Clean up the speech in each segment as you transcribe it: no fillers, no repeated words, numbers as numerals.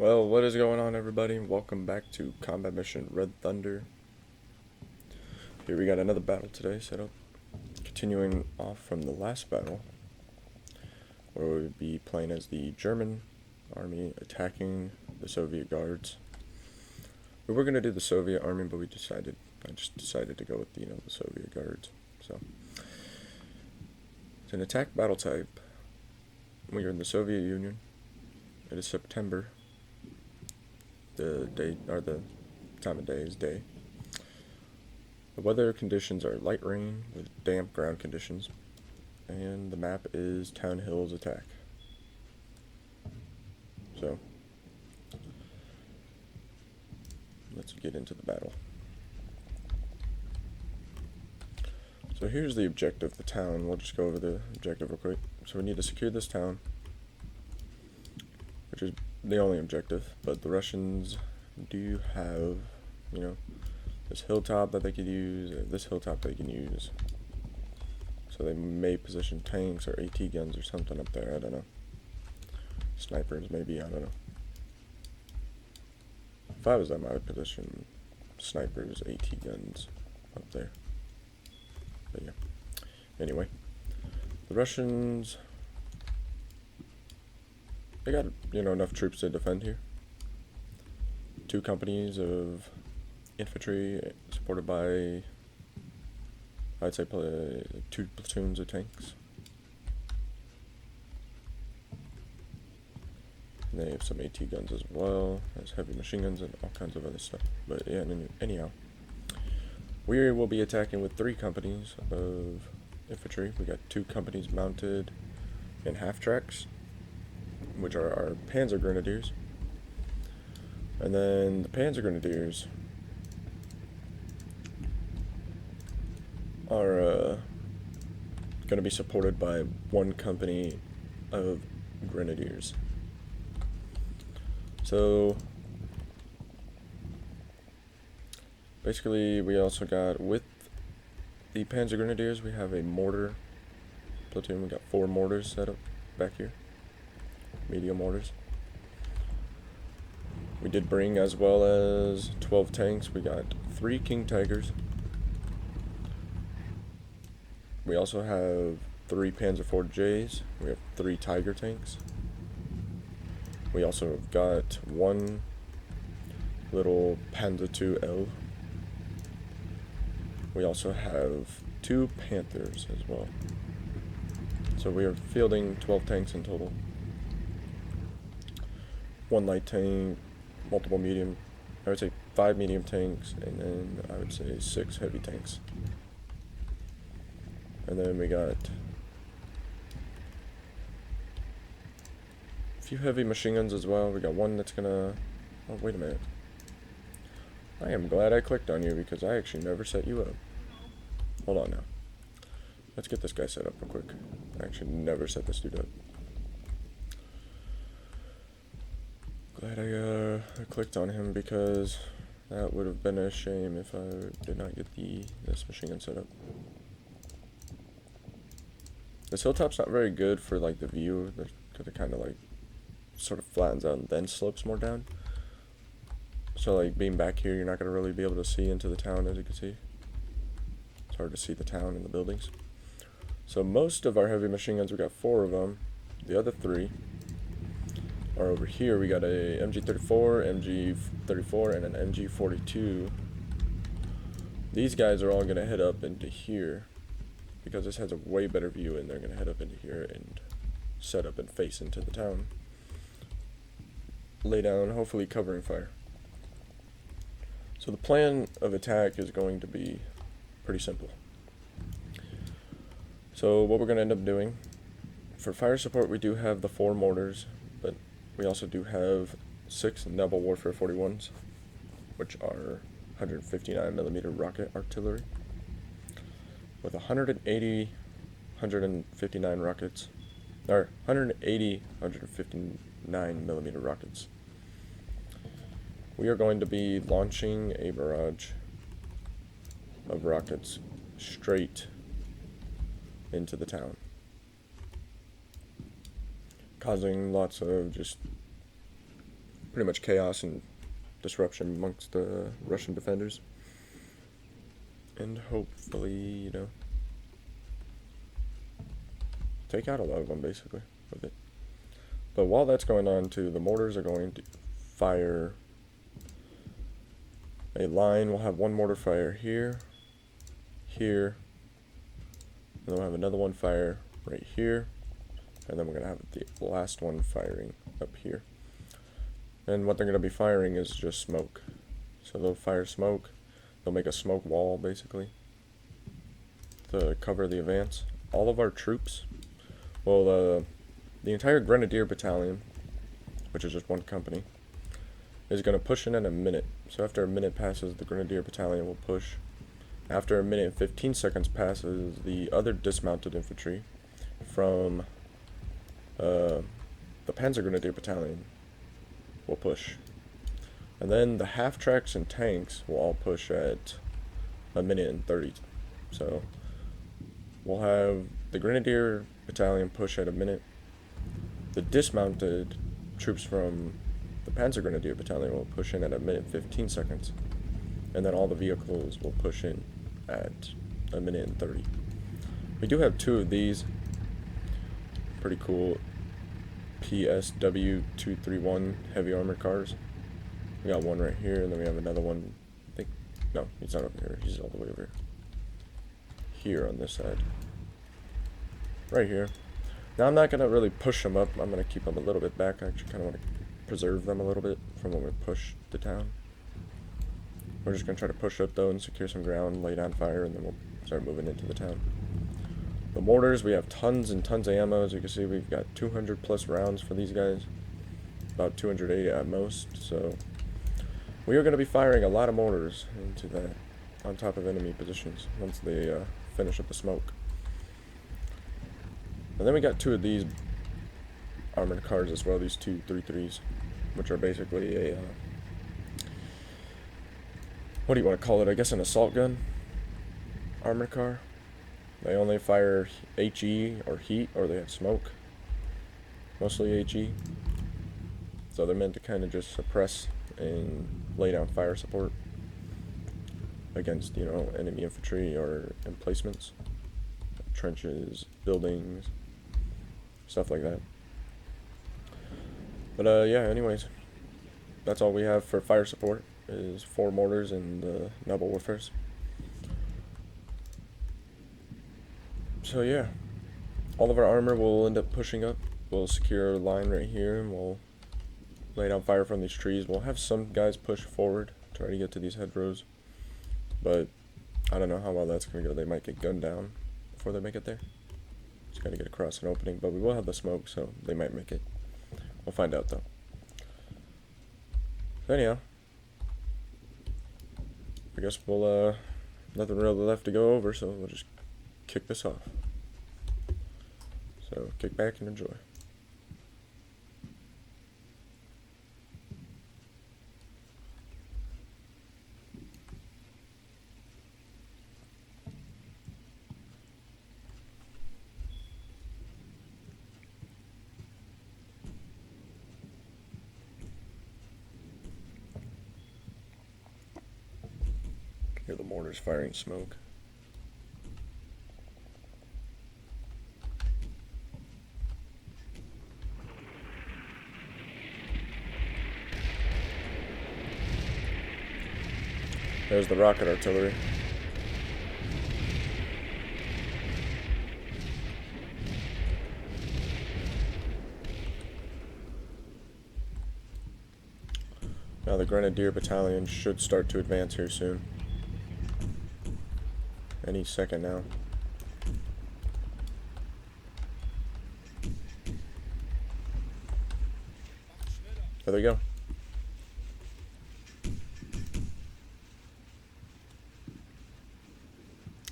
Well, what is going on, everybody? Welcome back to Combat Mission Red Thunder. Here we got another battle today set up. Continuing off from the last battle, where we would be playing as the German army attacking the Soviet guards. We were going to do the Soviet army, but I just decided to go with the Soviet guards. So, it's an attack battle type. We are in the Soviet Union. It is September. The time of day is day. The weather conditions are light rain with damp ground conditions, and the map is Town Hills Attack. So, let's get into the battle. So here's the objective of the town. We'll just go over the objective real quick. So we need to secure this town, which is the only objective, but the Russians do have, this hilltop that they could use, or this hilltop they can use. So they may position tanks or AT guns or something up there, I don't know. Snipers maybe, I don't know. If I was them, I would position snipers, AT guns up there. But yeah. Anyway, the Russians, they got, enough troops to defend here. 2 companies of infantry supported by, I'd say, 2 platoons of tanks. And they have some AT guns as well, as heavy machine guns and all kinds of other stuff. But yeah, anyhow, we will be attacking with 3 companies of infantry. We got 2 companies mounted in half tracks, which are our Panzer Grenadiers. And then the Panzer Grenadiers are going to be supported by 1 company of Grenadiers. So basically, we also got, with the Panzer Grenadiers, we have a mortar platoon. We got 4 mortars set up back here, medium mortars. We did bring, as well as 12 tanks. We got 3 King Tigers. We also have 3 Panzer IV Js. We have 3 Tiger tanks. We also have got 1 little Panzer II L. We also have 2 Panthers as well. So we are fielding 12 tanks in total. 1 light tank, multiple medium, I would say 5 medium tanks, and then I would say 6 heavy tanks. And then we got a few heavy machine guns as well. We got 1 that's gonna, oh wait a minute. I am glad I clicked on you because I actually never set you up. Hold on now. Let's get this guy set up real quick. I actually never set this dude up. Glad I clicked on him, because that would have been a shame if I did not get this machine gun set up. This hilltop's not very good for like the view, because it kind of like sort of flattens out and then slopes more down. So like being back here, you're not going to really be able to see into the town, as you can see. It's hard to see the town and the buildings. So most of our heavy machine guns, we got 4 of them. The other 3 are over here. We got a MG34, MG34, and an MG42. These guys are all going to head up into here, because this has a way better view, and they're going to head up into here and set up and face into the town. Lay down, hopefully covering fire. So the plan of attack is going to be pretty simple. So what we're going to end up doing, for fire support, we do have the 4 mortars, but we also do have 6 Naval Warfare 41s, which are 159mm rocket artillery, with 159 rockets, or 180 159mm rockets. We are going to be launching a barrage of rockets straight into the town, causing lots of just pretty much chaos and disruption amongst the Russian defenders. And hopefully, you know, take out a lot of them basically with it. But while that's going on too, the mortars are going to fire a line. We'll have one mortar fire here, here, and then we'll have another one fire right here, and then we're going to have the last one firing up here. And what they're going to be firing is just smoke. So they'll fire smoke, they'll make a smoke wall basically to cover the advance. All of our troops, well, the entire Grenadier Battalion, which is just one company, is going to push in a minute. So after a minute passes, the Grenadier Battalion will push. After a minute and 15 seconds passes, the other dismounted infantry from the Panzer Grenadier Battalion will push. And then the half-tracks and tanks will all push at a minute and 30. So we'll have the Grenadier Battalion push at a minute. The dismounted troops from the Panzer Grenadier Battalion will push in at a minute and 15 seconds. And then all the vehicles will push in at a minute and 30. We do have two of these pretty cool PSW 231 heavy armored cars. We got one right here, and then we have another one. I think, no, he's not over here. He's all the way over here on this side. Right here. Now I'm not going to really push them up. I'm going to keep them a little bit back. I actually kind of want to preserve them a little bit from when we push the town. We're just going to try to push up though and secure some ground, lay down fire, and then we'll start moving into the town. The mortars, we have tons and tons of ammo. As you can see, we've got 200 plus rounds for these guys. About 280 at most, so we are going to be firing a lot of mortars into that on top of enemy positions once they finish up the smoke. And then we got two of these armored cars as well, these 233s, which are basically a what do you want to call it? I guess an assault gun armored car. They only fire HE or heat, or they have smoke. Mostly HE. So they're meant to kind of just suppress and lay down fire support against, you know, enemy infantry or emplacements, trenches, buildings, stuff like that. But yeah, anyways, that's all we have for fire support, is 4 mortars and the Noble Warfares. So yeah, all of our armor will end up pushing up. We'll secure a line right here, and we'll lay down fire from these trees. We'll have some guys push forward, try to get to these hedgerows, but I don't know how well that's going to go. They might get gunned down before they make it there. Just got to get across an opening, but we will have the smoke, so they might make it. We'll find out though. So anyhow, I guess we'll nothing really left to go over, so we'll just kick this off. So kick back and enjoy. Hear the mortars firing smoke. There's the rocket artillery. Now the Grenadier Battalion should start to advance here soon. Any second now. There they go.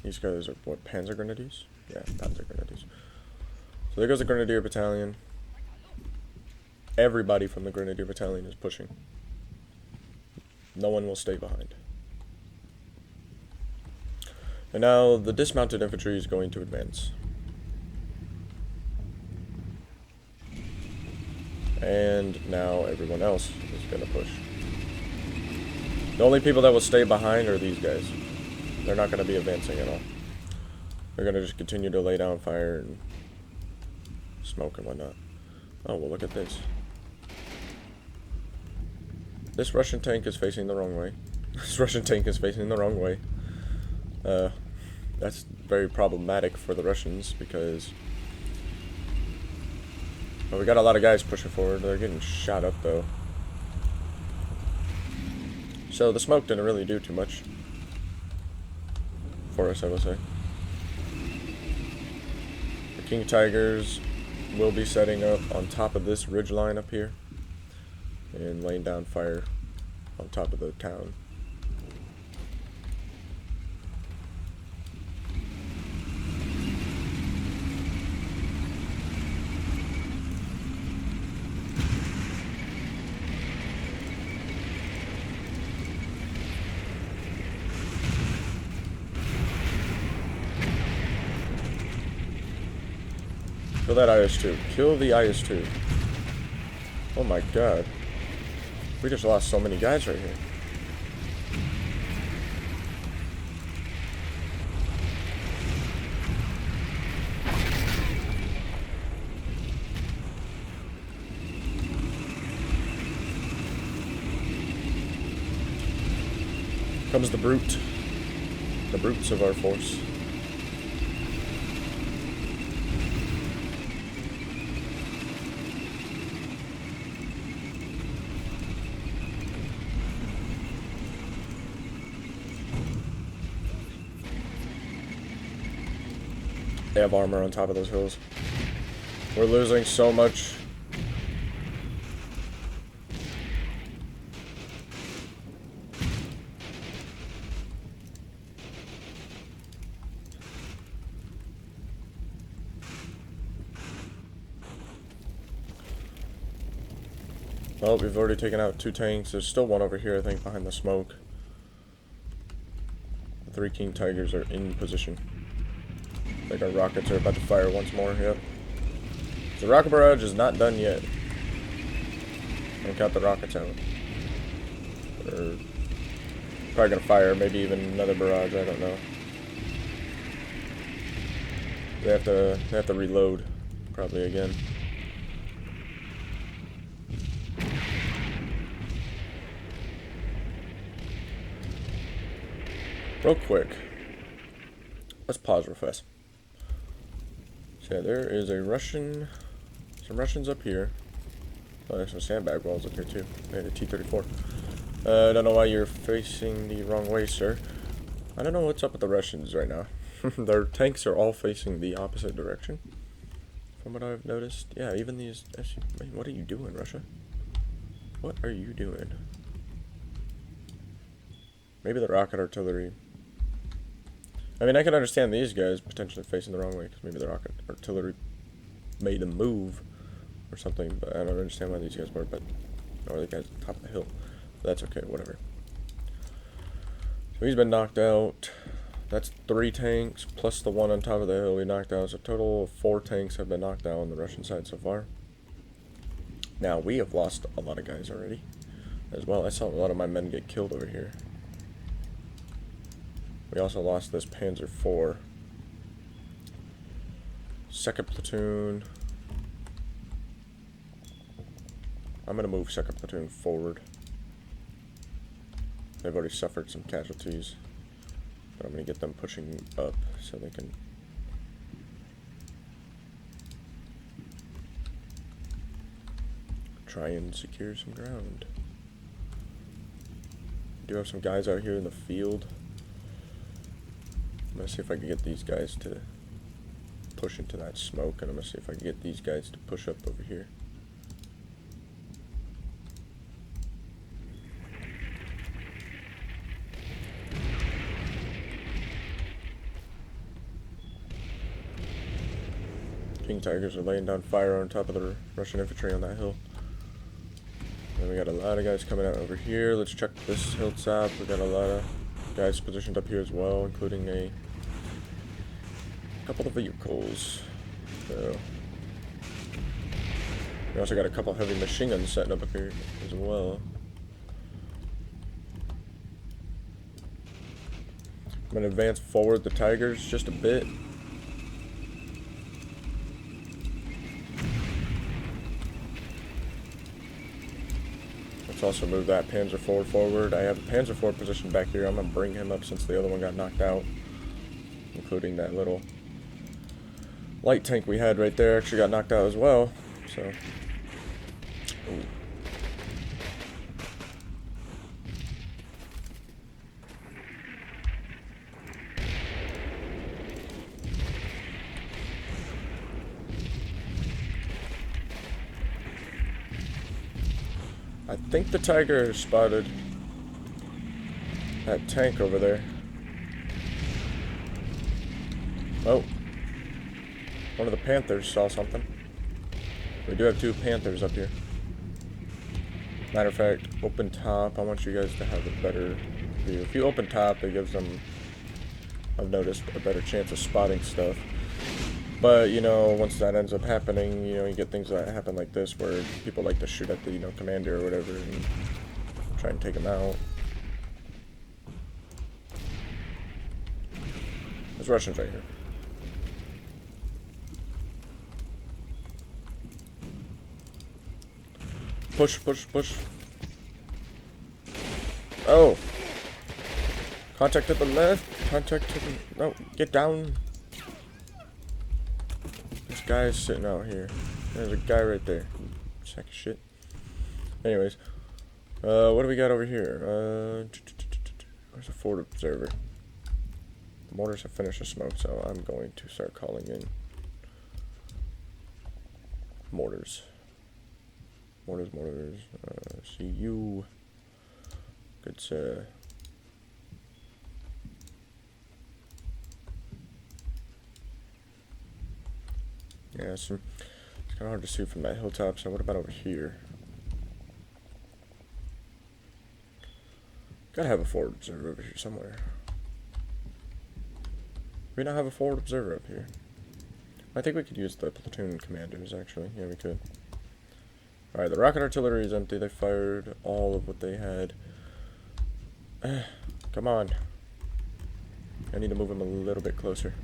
These guys are what, Panzer Grenadiers? Yeah, Panzer Grenadiers. So there goes the Grenadier Battalion. Everybody from the Grenadier Battalion is pushing. No one will stay behind. And now the dismounted infantry is going to advance. And now everyone else is going to push. The only people that will stay behind are these guys. They're not going to be advancing at all. They're going to just continue to lay down fire and smoke and whatnot. Oh, well, look at this. This Russian tank is facing the wrong way. This Russian tank is facing the wrong way. That's very problematic for the Russians because... Well, we got a lot of guys pushing forward. They're getting shot up, though. So the smoke didn't really do too much for us, I will say. The King Tigers will be setting up on top of this ridge line up here and laying down fire on top of the town. Kill that IS-2. Kill the IS-2. Oh my god. We just lost so many guys right here. Comes the brute. The brutes of our force. They have armor on top of those hills. We're losing so much. Well, we've already taken out 2 tanks. There's still one over here, I think, behind the smoke. The 3 King Tigers are in position. Like our rockets are about to fire once more, yep. The rocket barrage is not done yet. Don't count the rockets out. They're probably gonna fire, maybe even another barrage, I don't know. They have to reload, probably again. Real quick. Let's pause real fast. So yeah, there is a Russian, some Russians up here. Oh, there's some sandbag walls up here too. They had a T-34. I don't know why you're facing the wrong way, sir. I don't know what's up with the Russians right now. Their tanks are all facing the opposite direction, from what I've noticed. Yeah, even these... Man, what are you doing, Russia? What are you doing? Maybe the rocket artillery... I mean, I can understand these guys potentially facing the wrong way, because maybe the rocket artillery made them move or something, but I don't understand why these guys were, but... Or the guys at the top of the hill. But that's okay, whatever. So he's been knocked out. That's 3 tanks, plus the one on top of the hill we knocked out. So a total of 4 tanks have been knocked out on the Russian side so far. Now, we have lost a lot of guys already, as well. I saw a lot of my men get killed over here. We also lost this Panzer IV. 2nd platoon. I'm going to move 2nd platoon forward. They've already suffered some casualties. But I'm going to get them pushing up so they can... try and secure some ground. We do have some guys out here in the field. I'm going to see if I can get these guys to push into that smoke, and I'm going to see if I can get these guys to push up over here. King Tigers are laying down fire on top of the Russian infantry on that hill. And we got a lot of guys coming out over here. Let's check this hilltop. We got a lot of guys positioned up here as well, including a couple of vehicles. So We also got a couple heavy machine guns setting up here as well. I'm gonna advance forward the Tigers just a bit. Let's also move that Panzer IV forward. I have a Panzer IV positioned back here. I'm gonna bring him up since the other one got knocked out, including that little light tank we had right there. Actually got knocked out as well. So, ooh. I think the Tiger spotted that tank over there. Oh. One of the Panthers saw something. We do have two Panthers up here. Matter of fact, open top. I want you guys to have a better view. If you open top, it gives them, I've noticed, a better chance of spotting stuff. But, you know, once that ends up happening, you know, you get things that happen like this where people like to shoot at the, you know, commander or whatever and try and take him out. There's Russians right here. Push, push, push. Oh. Contact to the left. Contact to the... No, get down. This guy's sitting out here. There's a guy right there. Sack of shit. Anyways. What do we got over here? Where's the forward observer? The mortars have finished the smoke, so I'm going to start calling in mortars. Mortars. See you. Good, sir. Yeah, it's kind of hard to see from that hilltop, so what about over here? Gotta have a forward observer over here somewhere. We don't have a forward observer up here. I think we could use the platoon commanders, actually. Yeah, we could. Alright, the rocket artillery is empty. They fired all of what they had. Come on. I need to move him a little bit closer.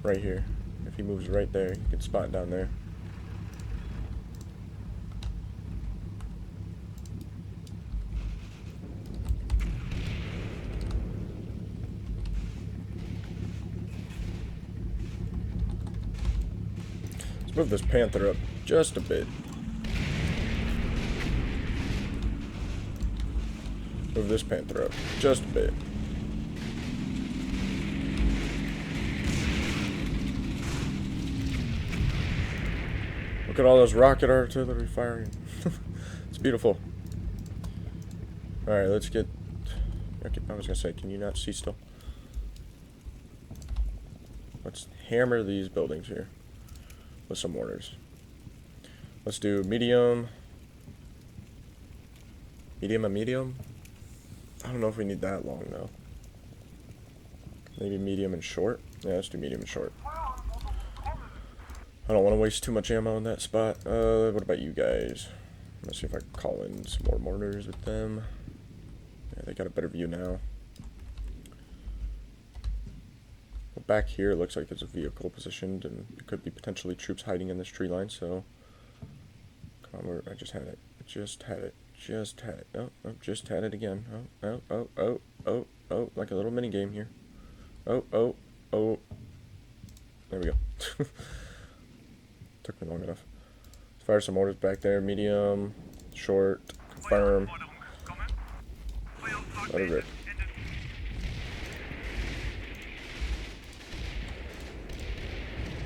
Right here. If he moves right there, you can spot down there. Let's move this Panther up just a bit. Move this Panther up just a bit. Look at all those rocket artillery firing. It's beautiful. Alright, let's get... I was gonna say, can you not see still? Let's hammer these buildings here with some mortars. Let's do medium. Medium and medium? I don't know if we need that long, though. Maybe medium and short? Yeah, let's do medium and short. I don't want to waste too much ammo in that spot. What about you guys? Let's see if I can call in some more mortars with them. Yeah, they got a better view now. Well, back here, it looks like there's a vehicle positioned, and it could be potentially troops hiding in this tree line, so... Come on, I just had it. Just had it. Oh, just had it again. Oh, like a little mini game here. Oh. There we go. Took me long enough. Let's fire some mortars back there. Medium, short, confirm. Let it rip.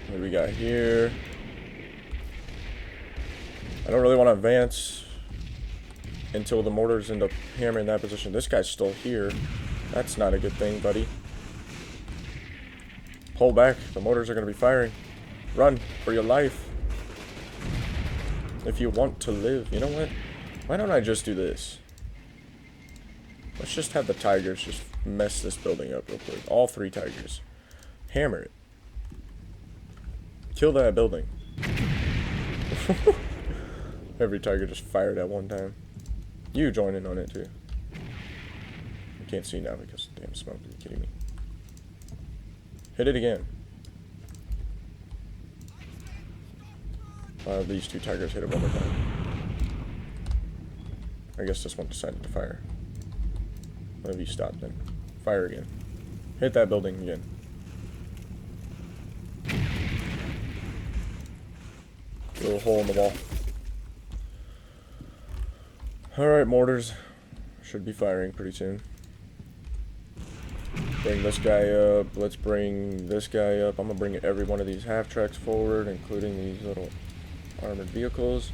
What do we got here? I don't really want to advance until the mortars end up hammering that position. This guy's still here. That's not a good thing, buddy. Pull back. The mortars are going to be firing. Run for your life. If you want to live. You know what? Why don't I just do this? Let's just have the Tigers just mess this building up real quick. All three Tigers. Hammer it. Kill that building. Every target just fired at one time. You join in on it too. You can't see now because damn smoke. Are you kidding me? Hit it again. These two tigers hit it one more time. I guess this one decided to fire. What have you stopped then? Fire again. Hit that building again. Little hole in the wall. Alright, mortars. Should be firing pretty soon. Bring this guy up. Let's bring this guy up. I'm gonna bring every one of these half tracks forward, including these little armored vehicles.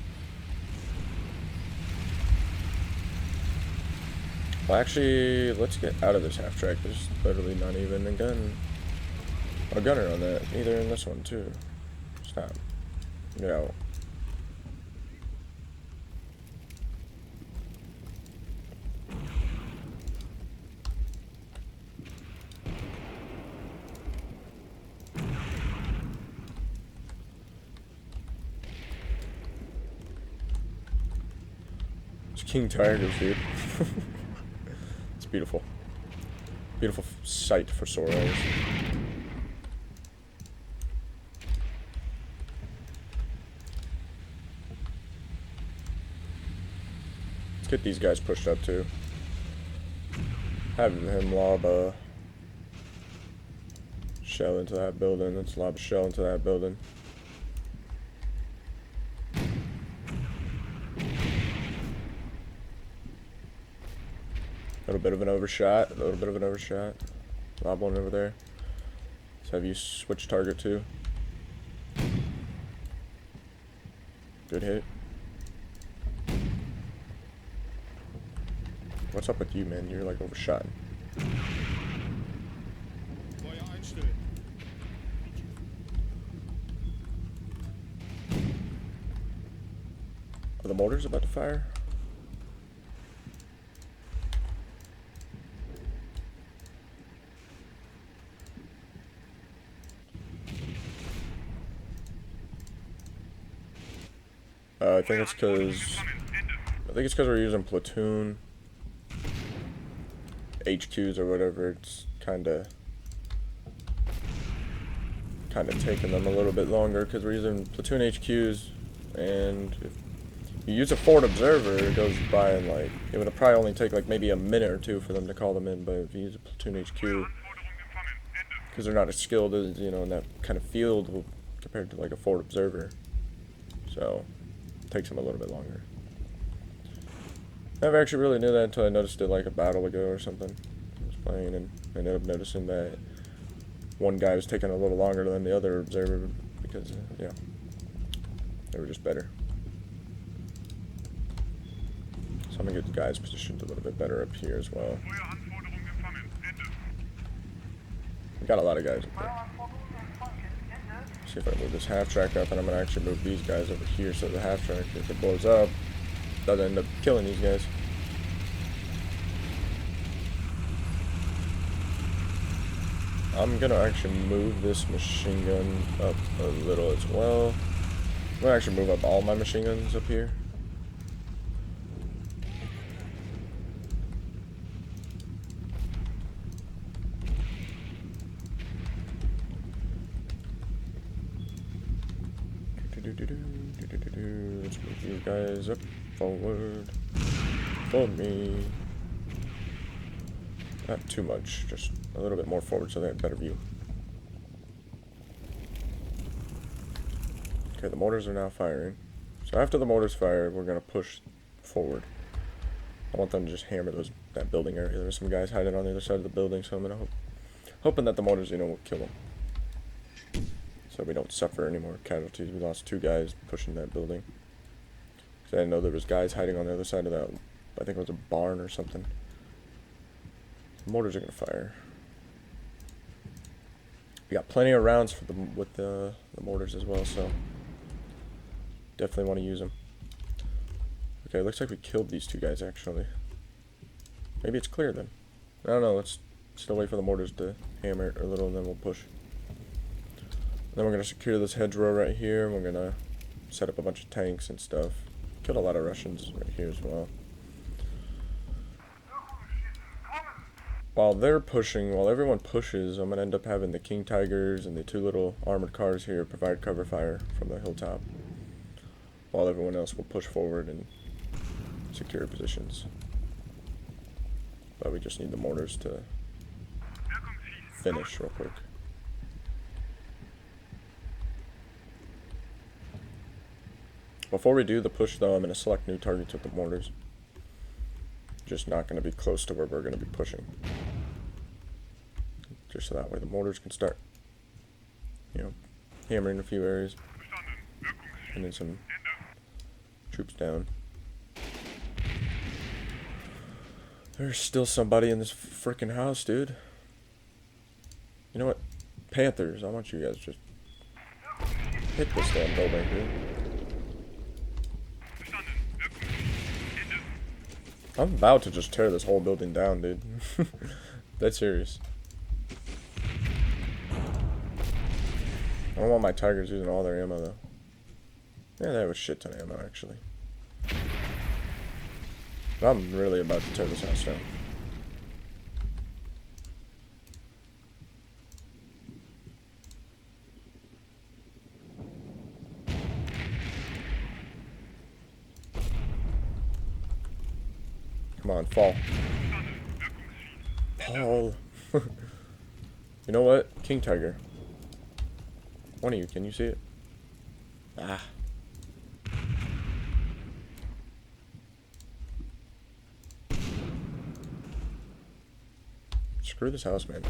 Well, actually, let's get out of this half track. There's literally not even a gunner on that. Neither in this one too. Stop. Get out. It's King Tigers, dude. It's beautiful. Beautiful sight for sore eyes. Let's get these guys pushed up too. Have him lob a shell into that building. Let's lob a shell into that building. A little bit of an overshot. Lob one over there. Let's have you switch target too. Good hit. What's up with you, man? You're like overshot. Are the mortars about to fire? I think it's because we're using platoon HQs or whatever. It's kind of taking them a little bit longer because we're using platoon HQs, and if you use a forward observer, it goes by in like, it would probably only take like maybe a minute or two for them to call them in. But if you use a platoon HQ, because they're not as skilled as, you know, in that kind of field compared to like a forward observer, so it takes them a little bit longer. I never actually really knew that until I noticed it like a battle ago or something. I was playing and I ended up noticing that one guy was taking a little longer than the other observer because, yeah, they were just better. So I'm gonna get the guys positioned a little bit better up here as well. We got a lot of guys up there. See if I move this half track up, and I'm gonna actually move these guys over here so the half track, if it blows up, doesn't end up killing these guys. I'm gonna actually move this machine gun up a little as well. I'm gonna actually move up all my machine guns up here. Let's move these guys up forward for me. Not too much, just a little bit more forward so they have a better view. Okay, the mortars are now firing. So after the mortars fire, we're gonna push forward. I want them to just hammer that building area. There's some guys hiding on the other side of the building, so I'm gonna hoping that the mortars, you know, will kill them, so we don't suffer any more casualties. We lost 2 guys pushing that building. I didn't know there was guys hiding on the other side of that. I think it was a barn or something. The mortars are gonna fire. We got plenty of rounds for with the mortars as well, so definitely want to use them. Okay, looks like we killed these 2 guys actually. Maybe it's clear then. I don't know. Let's still wait for the mortars to hammer it a little, and then we'll push. Then we're gonna secure this hedgerow right here, and we're gonna set up a bunch of tanks and stuff. Killed a lot of Russians right here as well. While they're pushing, while everyone pushes, I'm gonna end up having the King Tigers and the 2 little armored cars here provide cover fire from the hilltop, while everyone else will push forward and secure positions. But we just need the mortars to finish real quick. Before we do the push though, I'm going to select new targets with the mortars. Just not going to be close to where we're going to be pushing. Just so that way the mortars can start, you know, hammering a few areas. And then some troops down. There's still somebody in this freaking house, dude. You know what? Panthers, I want you guys to just hit this damn building, dude. I'm about to just tear this whole building down, dude. That's serious. I don't want my Tigers using all their ammo, though. Yeah, they have a shit ton of ammo, actually. But I'm really about to tear this house down. Come on, fall. Paul. You know what? King Tiger. One of you, can you see it? Ah. Screw this house, man.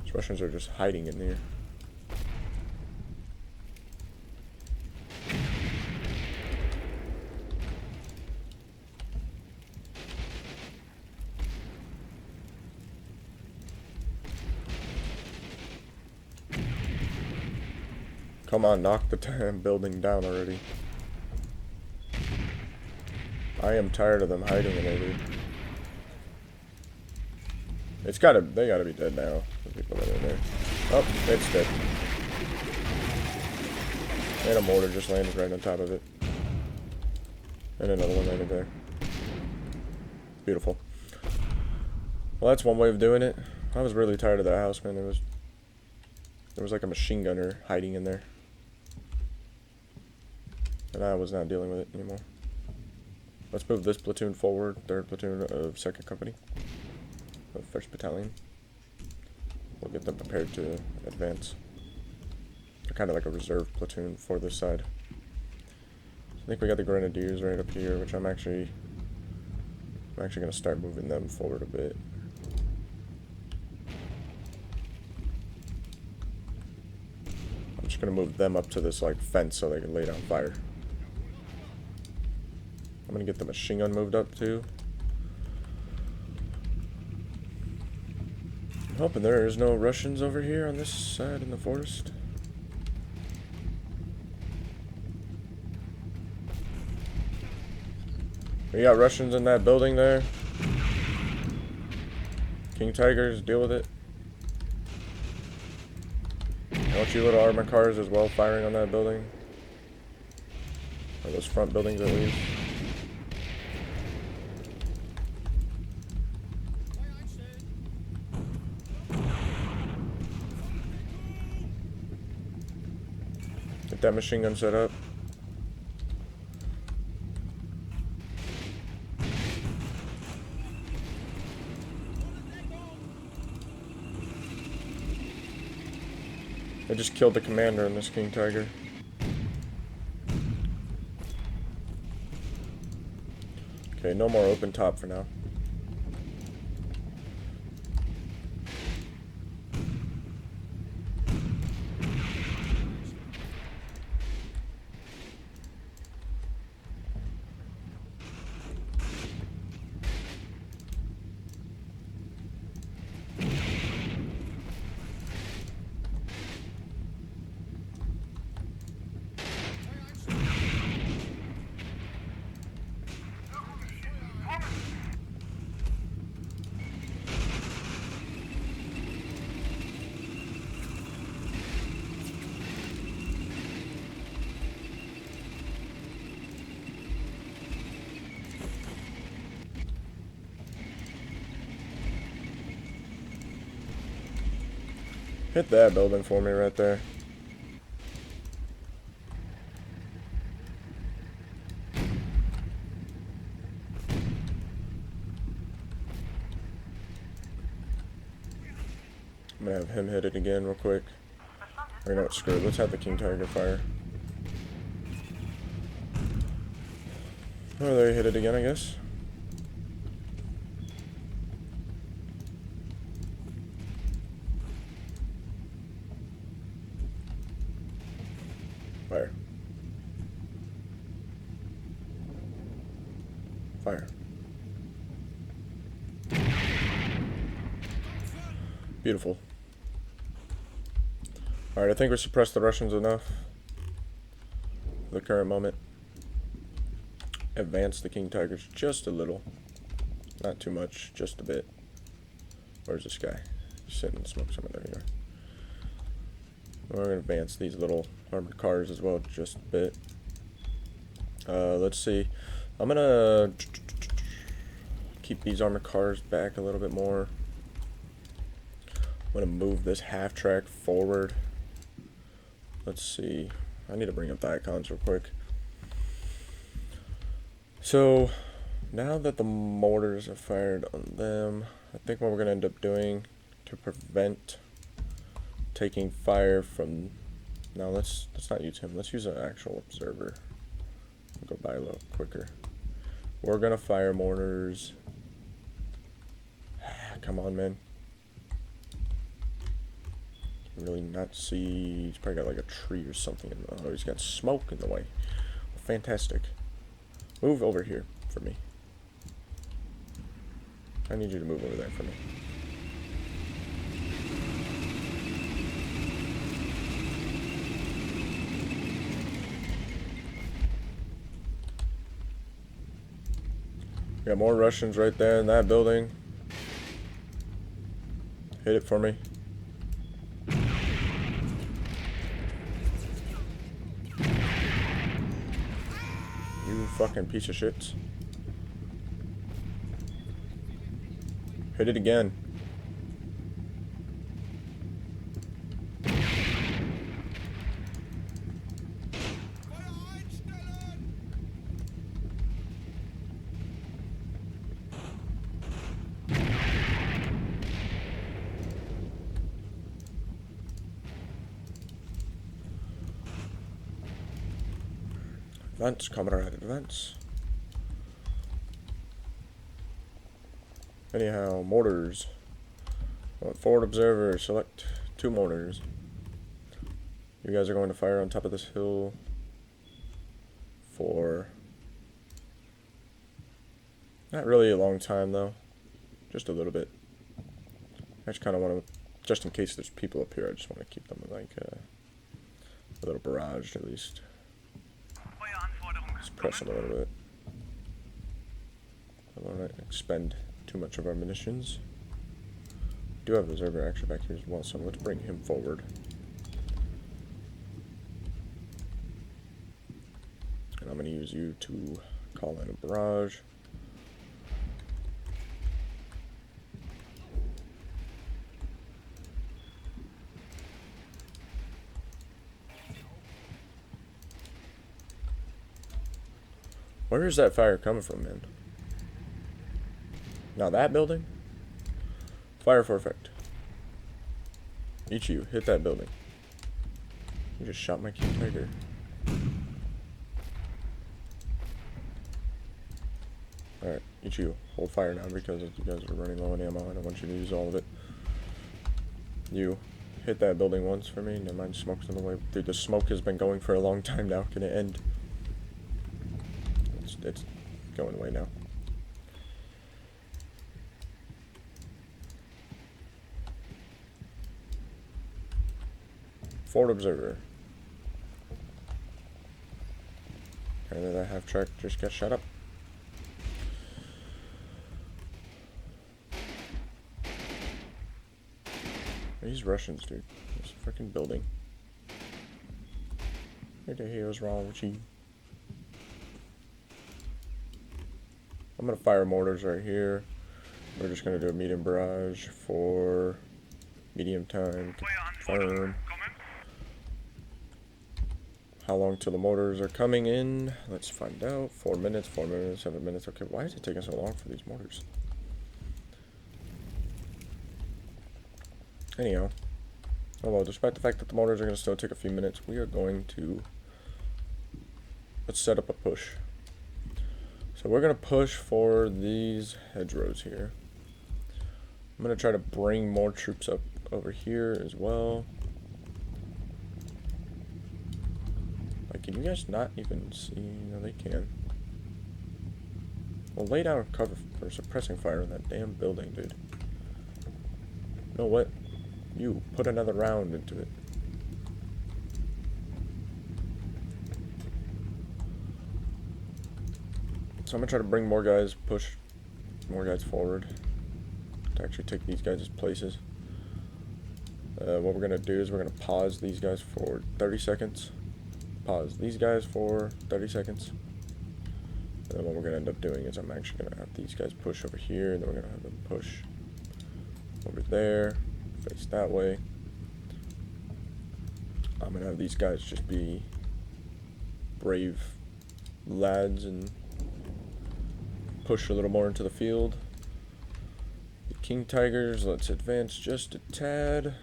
These Russians are just hiding in there. Come on, knock the damn building down already. I am tired of them hiding in there, dude. They gotta be dead now. The people that are in there. Oh, it's dead. And a mortar just landed right on top of it. And another one landed there. Beautiful. Well, that's one way of doing it. I was really tired of that house, man. There was like a machine gunner hiding in there. And I was not dealing with it anymore. Let's move this platoon forward. 3rd platoon of 2nd Company. Of 1st Battalion. We'll get them prepared to advance. They're kind of like a reserve platoon for this side. I think we got the Grenadiers right up here, which I'm actually going to start moving them forward a bit. I'm just going to move them up to this like fence so they can lay down fire. I'm going to get the machine gun moved up too. I'm hoping there is no Russians over here on this side in the forest. We got Russians in that building there. King Tigers, deal with it. I want you little armor cars as well firing on that building. Or those front buildings at least. Get that machine gun set up. I just killed the commander in this King Tiger. Okay, no more open top for now. Hit that building for me right there. I'm gonna have him hit it again real quick. Or you know what, screw it. Let's have the King Tiger fire. Oh, there he hit it again, I guess. Fire. Fire. Beautiful. Alright, I think we suppressed the Russians enough for the current moment. Advance the King Tigers just a little. Not too much, just a bit. Where's this guy? Sit and smoke some of there you are. We're going to advance these little armored cars as well just a bit. Let's see. I'm going to keep these armored cars back a little bit more. I'm going to move this half track forward. Let's see. I need to bring up the icons real quick. So, now that the mortars are fired on them, I think what we're going to end up doing to prevent taking fire from... No, let's not use him. Let's use an actual observer. Go by a little quicker. We're going to fire mortars. Come on, man. Can really not see... He's probably got like a tree or something. Oh, he's got smoke in the way. Fantastic. Move over here for me. I need you to move over there for me. We got more Russians right there in that building. Hit it for me. You fucking piece of shit. Hit it again. Advance, comrade, advance. Anyhow, mortars. Forward observer, select 2 mortars. You guys are going to fire on top of this hill for not really a long time though, just a little bit. I just kind of want to, just in case there's people up here, I just want to keep them like a little barrage at least. Just press them a little bit. I don't want to expend too much of our munitions. We do have a observer actually back here as well, so let's bring him forward. And I'm going to use you to call in a barrage. Where is that fire coming from, man? Now that building? Fire for effect. Each of you, hit that building. You just shot my King Tiger. Alright, each of you, hold fire now because you guys are running low on ammo. I don't want you to use all of it. You, hit that building once for me. Never mind, smoke's in the way. Dude, the smoke has been going for a long time now. Can it end? It's going away now. Forward observer. Apparently that half track just got shot up. These Russians, dude. This freaking building. What the hell is wrong with you? I'm gonna fire mortars right here. We're just gonna do a medium barrage for Medium time. Confirm. How long till the mortars are coming in? Let's find out. 4 minutes, 4 minutes, 7 minutes. Okay, why is it taking so long for these mortars? Anyhow. Oh well, despite the fact that the mortars are going to still take a few minutes, we are going to... Let's set up a push. So we're going to push for these hedgerows here. I'm going to try to bring more troops up over here as well. Like, can you guys not even see? No, they can. Well, lay down cover for suppressing fire in that damn building, dude. You know what? You put another round into it. So I'm gonna try to bring more guys, push more guys forward to actually take these guys' places. What we're gonna do is we're gonna pause these guys for 30 seconds. Pause these guys for 30 seconds. And then what we're gonna end up doing is I'm actually gonna have these guys push over here, and then we're gonna have them push over there, face that way. I'm gonna have these guys just be brave lads and push a little more into the field. The King Tigers, let's advance just a tad.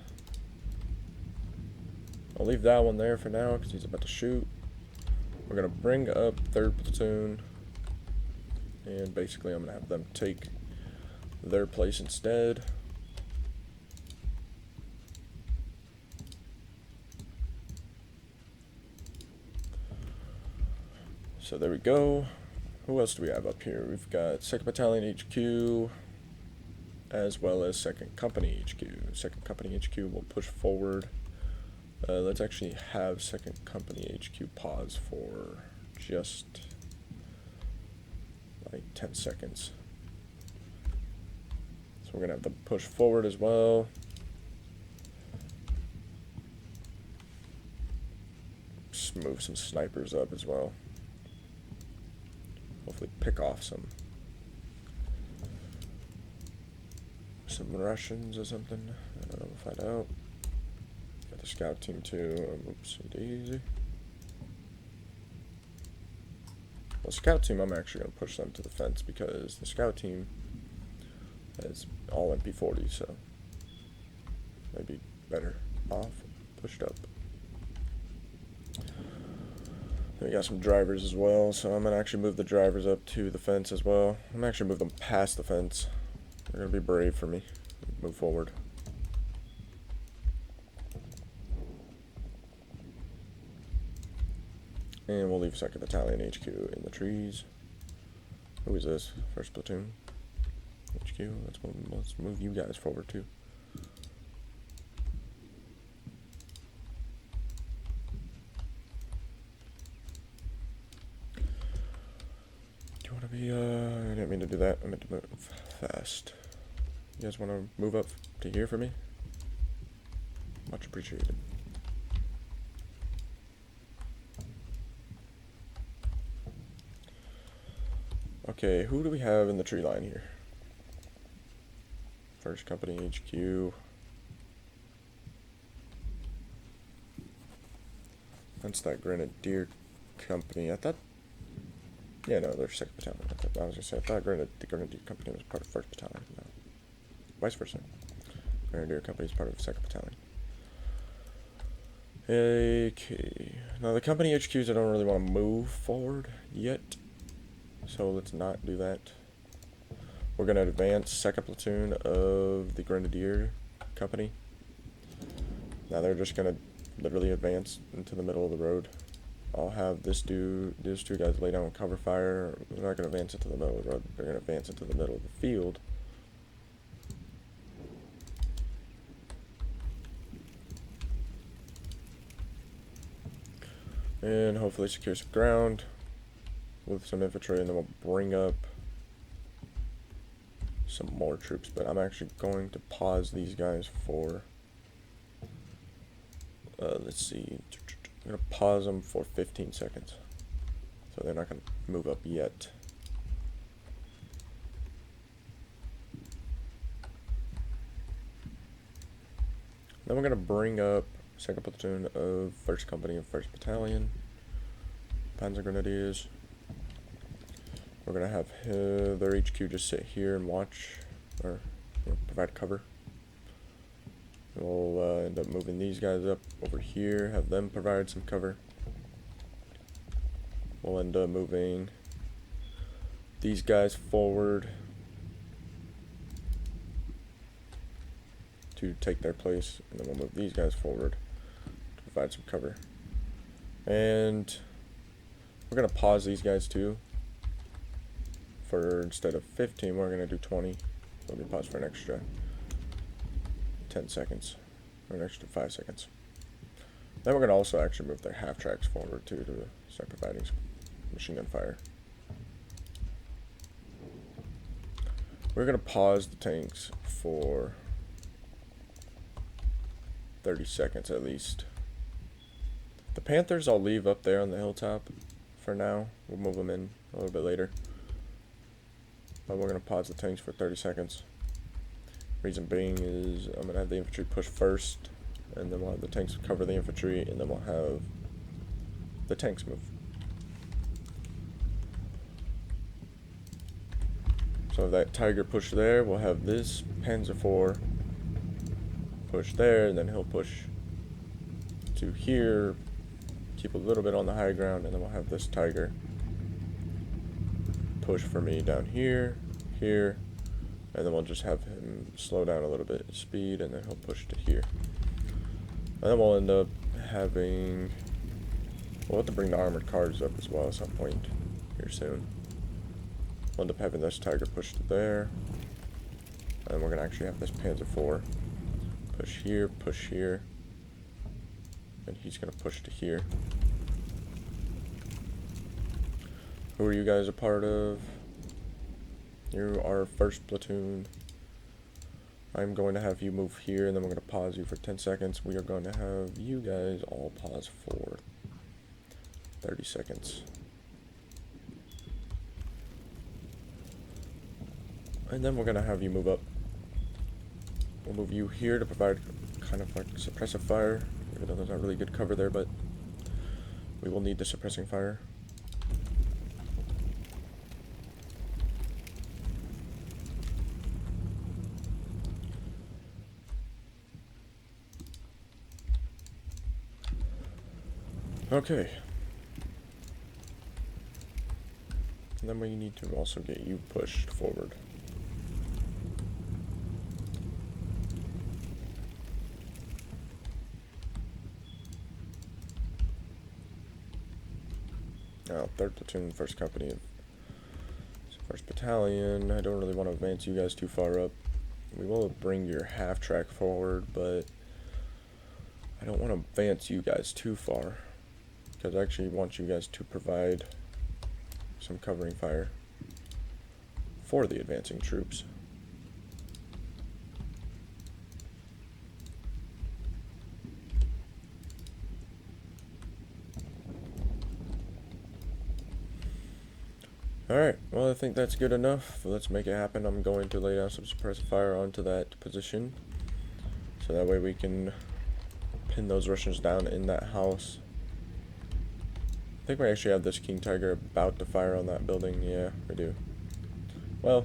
I'll leave that one there for now because he's about to shoot. We're gonna bring up 3rd platoon, and basically I'm gonna have them take their place instead. So there we go. Who else do we have up here? We've got 2nd Battalion HQ, as well as 2nd Company HQ. 2nd Company HQ will push forward. Let's actually have 2nd Company HQ pause for just like 10 seconds. So we're gonna have them push forward as well. Just move some snipers up as well. Hopefully pick off some Russians or something. We'll find out. Got the scout team too. Whoopsie daisy. Well, scout team, I'm actually going to push them to the fence because the scout team has all MP40, so maybe better off pushed up. We got some drivers as well, so I'm going to actually move the drivers up to the fence as well. I'm going to actually move them past the fence. They're going to be brave for me. Move forward. And we'll leave 2nd Battalion HQ in the trees. Who is this? 1st Platoon HQ. Let's move you guys forward too. I didn't mean to do that. I meant to move fast. You guys want to move up to here for me? Much appreciated. Okay, who do we have in the tree line here? 1st Company HQ. That's that Grenadier Company. I thought... Yeah, no, they're 2nd Battalion. I was gonna say, I thought the Grenadier Company was part of 1st Battalion. No. Vice versa. Grenadier Company is part of 2nd Battalion. Okay. Now, the company HQs, I don't really want to move forward yet. So, let's not do that. We're gonna advance 2nd Platoon of the Grenadier Company. Now, they're just gonna literally advance into the middle of the road. I'll have these two guys lay down cover fire. They're not going to advance into the middle of the road. They're going to advance into the middle of the field. And hopefully secure some ground with some infantry, and then we'll bring up some more troops. But I'm actually going to pause these guys for, let's see, I'm going to pause them for 15 seconds. So they're not going to move up yet. we're gonna bring up second platoon of 1st Company of 1st Battalion, Panzer Grenadiers. We're gonna have their HQ just sit here and watch, or provide cover. We'll end up moving these guys up over here, have them provide some cover. We'll end up moving these guys forward to take their place, and then we'll move these guys forward to provide some cover. And we're gonna pause these guys too. For instead of 15, we're gonna do 20. Let me pause for an extra 10 seconds, or an extra 5 seconds. Then we're gonna also actually move their half tracks forward too to start providing some machine gun fire. We're gonna pause the tanks for 30 seconds at least. The Panthers I'll leave up there on the hilltop for now. We'll move them in a little bit later. But we're going to pause the tanks for 30 seconds. Reason being is I'm going to have the infantry push first, and then we'll have the tanks cover the infantry, and then we'll have the tanks move. So if that Tiger push there, we'll have this Panzer IV push there, and then he'll push to here, keep a little bit on the high ground, and then we'll have this Tiger push for me down here, and then we'll just have him slow down a little bit in speed, and then he'll push to here. And then we'll end up having, we'll have to bring the armored cars up as well at some point here soon. We'll end up having this Tiger push to there, and then we're going to actually have this Panzer IV push here, and he's going to push to here. Who are you guys a part of? You are 1st platoon. I'm going to have you move here, and then we're going to pause you for 10 seconds. We are going to have you guys all pause for 30 seconds. And then we're going to have you move up. We'll move you here to provide kind of like suppressive fire, even though there's not really good cover there, but we will need the suppressing fire. Okay. And then we need to also get you pushed forward. Now, 3rd Platoon, 1st Company, 1st Battalion. I don't really want to advance you guys too far up. We will bring your half track forward, but I don't want to advance you guys too far, because I actually want you guys to provide some covering fire for the advancing troops. Alright, well I think that's good enough. Let's make it happen. I'm going to lay down some suppressive fire onto that position, so that way we can pin those Russians down in that house. I think we actually have this King Tiger about to fire on that building. Yeah, we do. Well,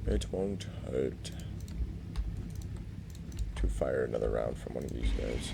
it won't hurt to fire another round from one of these guys.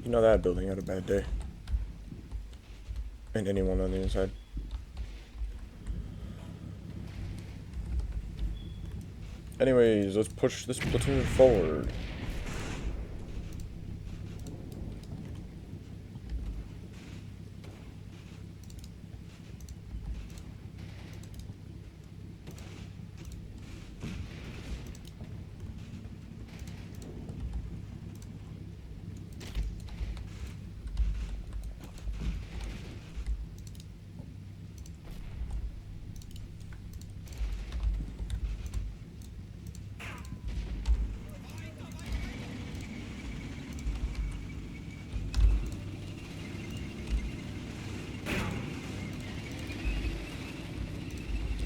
You know that building had a bad day. And anyone on the inside. Anyways, let's push this platoon forward.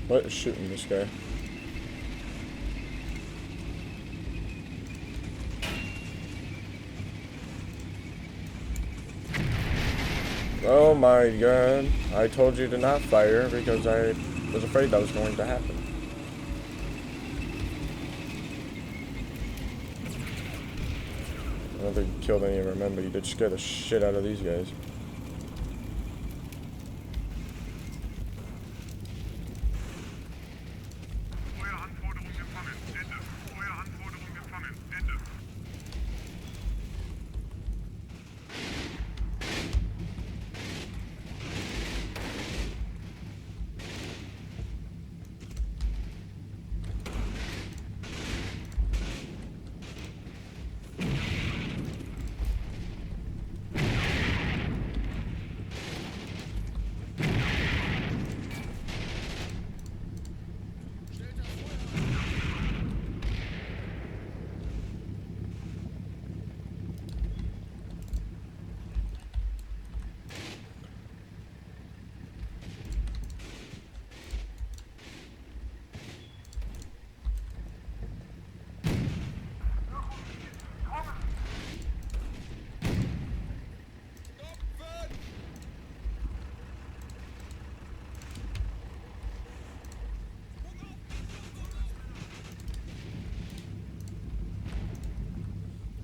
What is shooting this guy? Oh my god. I told you to not fire because I was afraid that was going to happen. I don't think he killed any of our men, but he did scare the shit out of these guys.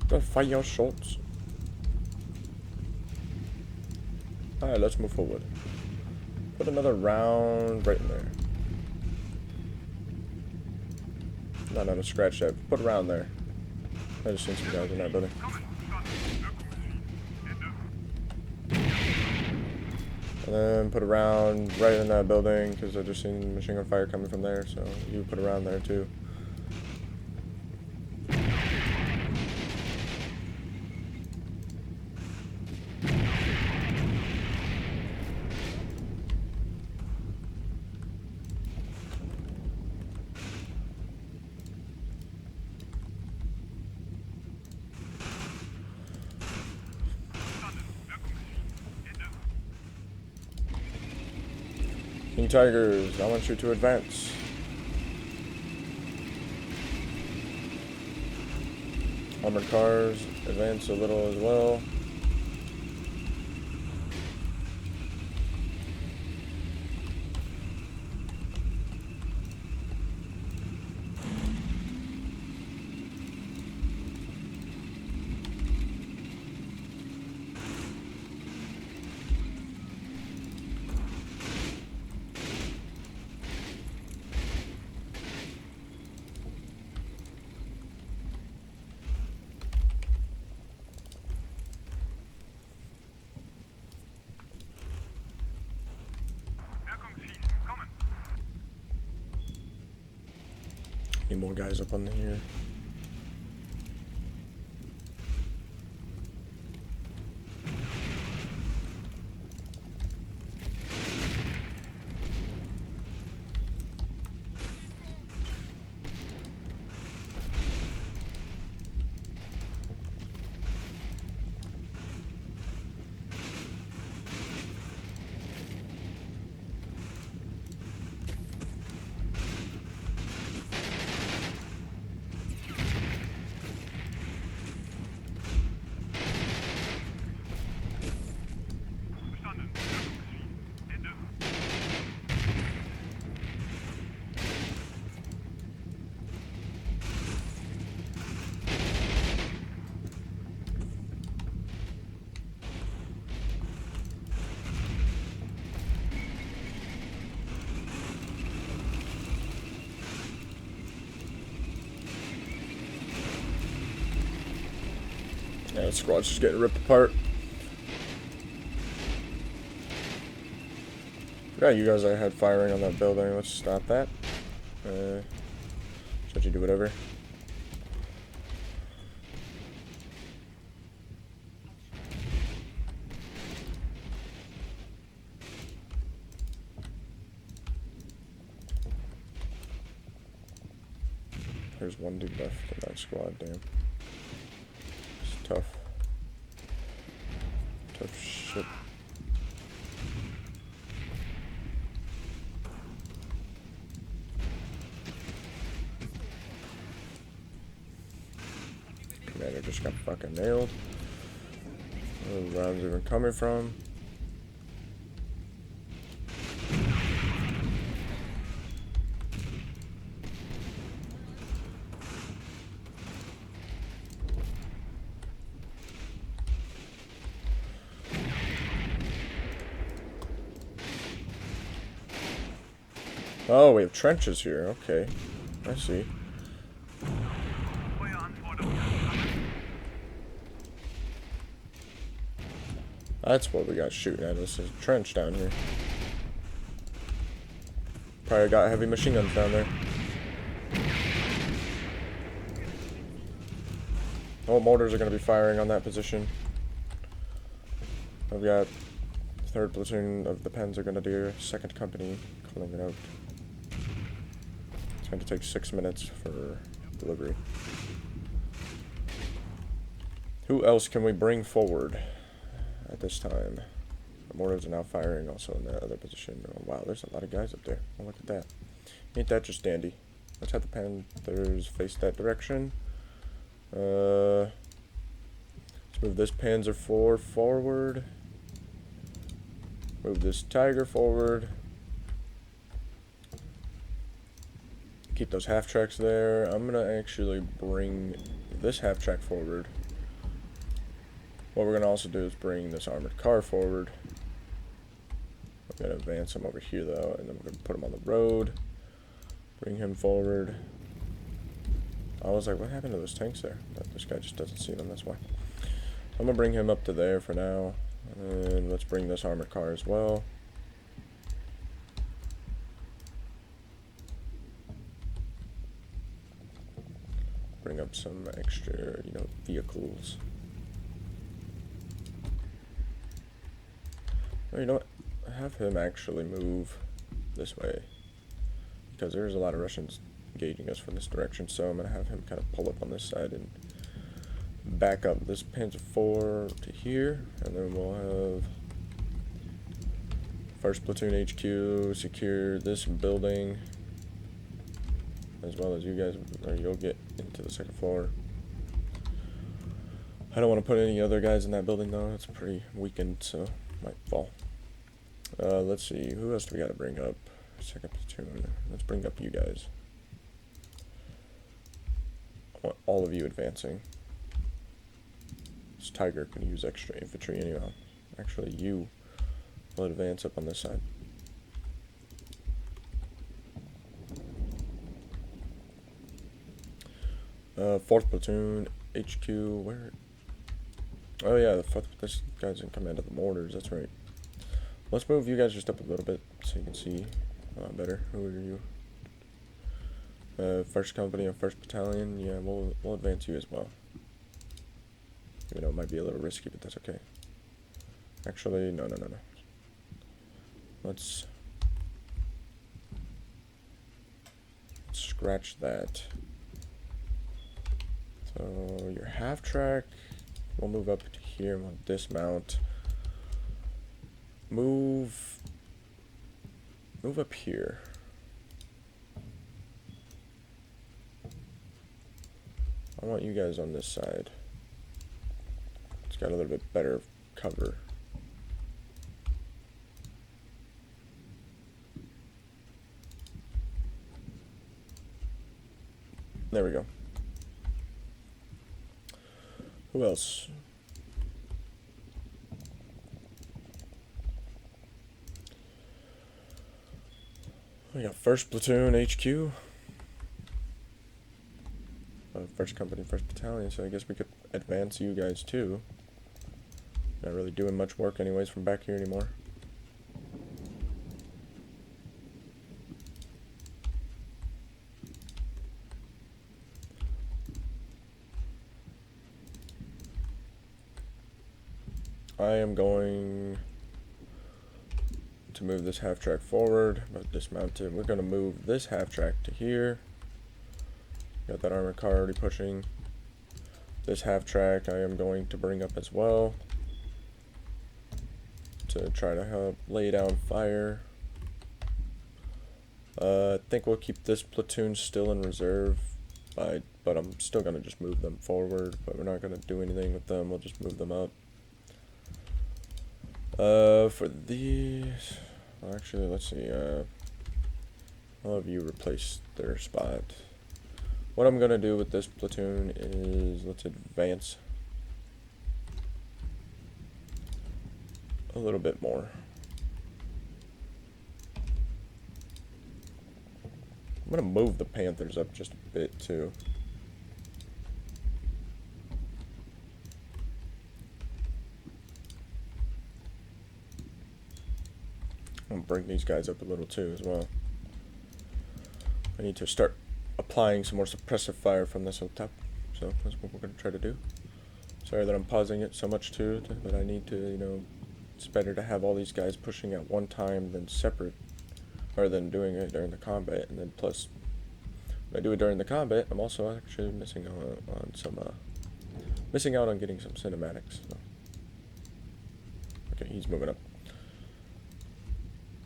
Don't fight your shots. Alright, let's move forward. Put another round right in there. No, no, no, scratch that. Put a round there. I just seen some guys in that building. And then put a round right in that building, because I just seen machine gun fire coming from there, so you put a round there too. King Tigers, I want you to advance. Armored cars, advance a little as well. Need more guys up on here. Yeah, the squad's just getting ripped apart. Yeah, you guys had firing on that building. Let's stop that. Let you do whatever. There's one dude left in that squad, damn. It's tough. Tough shit. Commander just got fucking nailed. Where the rounds even coming from? Oh, we have trenches here. Okay. I see. That's what we got shooting at us. There's a trench down here. Probably got heavy machine guns down there. Oh, mortars are going to be firing on that position. I've got 3rd platoon of the Pens are going to do 2nd company calling it out. It's going to take 6 minutes for delivery. Who else can we bring forward at this time? The mortars are now firing also in that other position. Oh, wow, there's a lot of guys up there. Oh, look at that. Ain't that just dandy? Let's have the Panthers face that direction. Let's move this Panzer IV forward. Move this Tiger forward. Keep those half tracks there. I'm gonna actually bring this half track forward. What we're gonna also do is bring this armored car forward. I'm gonna advance him over here though, and then we're gonna put him on the road. Bring him forward. I was like, what happened to those tanks there? This guy just doesn't see them, that's why. I'm gonna bring him up to there for now. And let's bring this armored car as well. Bring up some extra, vehicles. Well, you know what? Have him actually move this way. Because there's a lot of Russians engaging us from this direction, so I'm going to have him kind of pull up on this side and back up this Panzer IV to here, and then we'll have 1st Platoon HQ secure this building, as well as you guys, or you'll get into the 2nd floor. I don't want to put any other guys in that building though, it's pretty weakened, so might fall. Let's see, who else do we got to bring up? 2nd Platoon, let's bring up you guys. I want all of you advancing. This Tiger can use extra infantry anyhow. Actually, you will advance up on this side. Fourth Platoon, HQ, where? Oh yeah, this guy's in command of the mortars, that's right. Let's move you guys just up a little bit so you can see a lot better. Who are you? 1st Company and 1st Battalion, yeah, we'll advance you as well. Even though it might be a little risky, but that's okay. Actually, no. Let's scratch that. So your half track, we'll move up to here, we'll dismount. Move up here. I want you guys on this side. It's got a little bit better cover. There we go. Who else? We got 1st Platoon HQ. first company, first battalion, so I guess we could advance you guys too. Not really doing much work anyways from back here anymore. I am going to move this half track forward, but dismount it. We're going to move this half track to here. Got that armored car already pushing. This half track I am going to bring up as well to try to help lay down fire. I think we'll keep this platoon still in reserve, but I'm still going to just move them forward, but we're not going to do anything with them. We'll just move them up. For these, well, actually, let's see, I'll have you replace their spot. What I'm gonna do with this platoon is, let's advance a little bit more. I'm gonna move the Panthers up just a bit too. I'm gonna bring these guys up a little too as well. I need to start applying some more suppressive fire from this hilltop, so that's what we're gonna try to do. Sorry that I'm pausing it so much too, but I need to, you know, it's better to have all these guys pushing at one time than separate, or than doing it during the combat. And then plus, when I do it during the combat, I'm also actually missing out on getting some cinematics. So. Okay, he's moving up.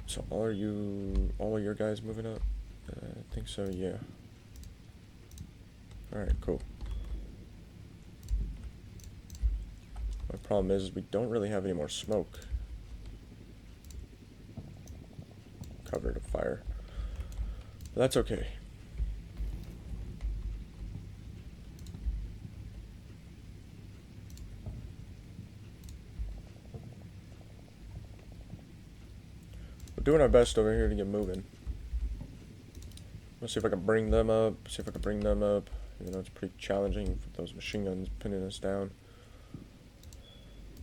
So all of your guys moving up? I think so, yeah. Alright, cool. My problem is we don't really have any more smoke cover to fire. But that's okay. Doing our best over here to get moving. Let's see if I can bring them up. You know, it's pretty challenging with those machine guns pinning us down.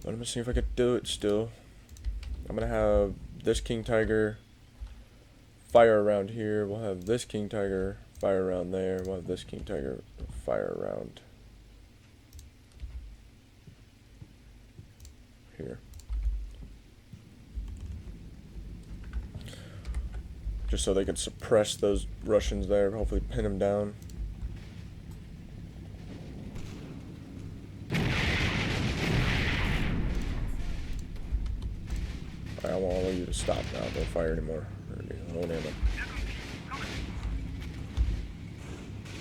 But I'm gonna see if I could do it still. I'm gonna have this King Tiger fire around here. We'll have this King Tiger fire around there. We'll have this King Tiger fire around here. Just so they could suppress those Russians there, hopefully pin them down. I want all of you to stop now, don't fire anymore. No ammo.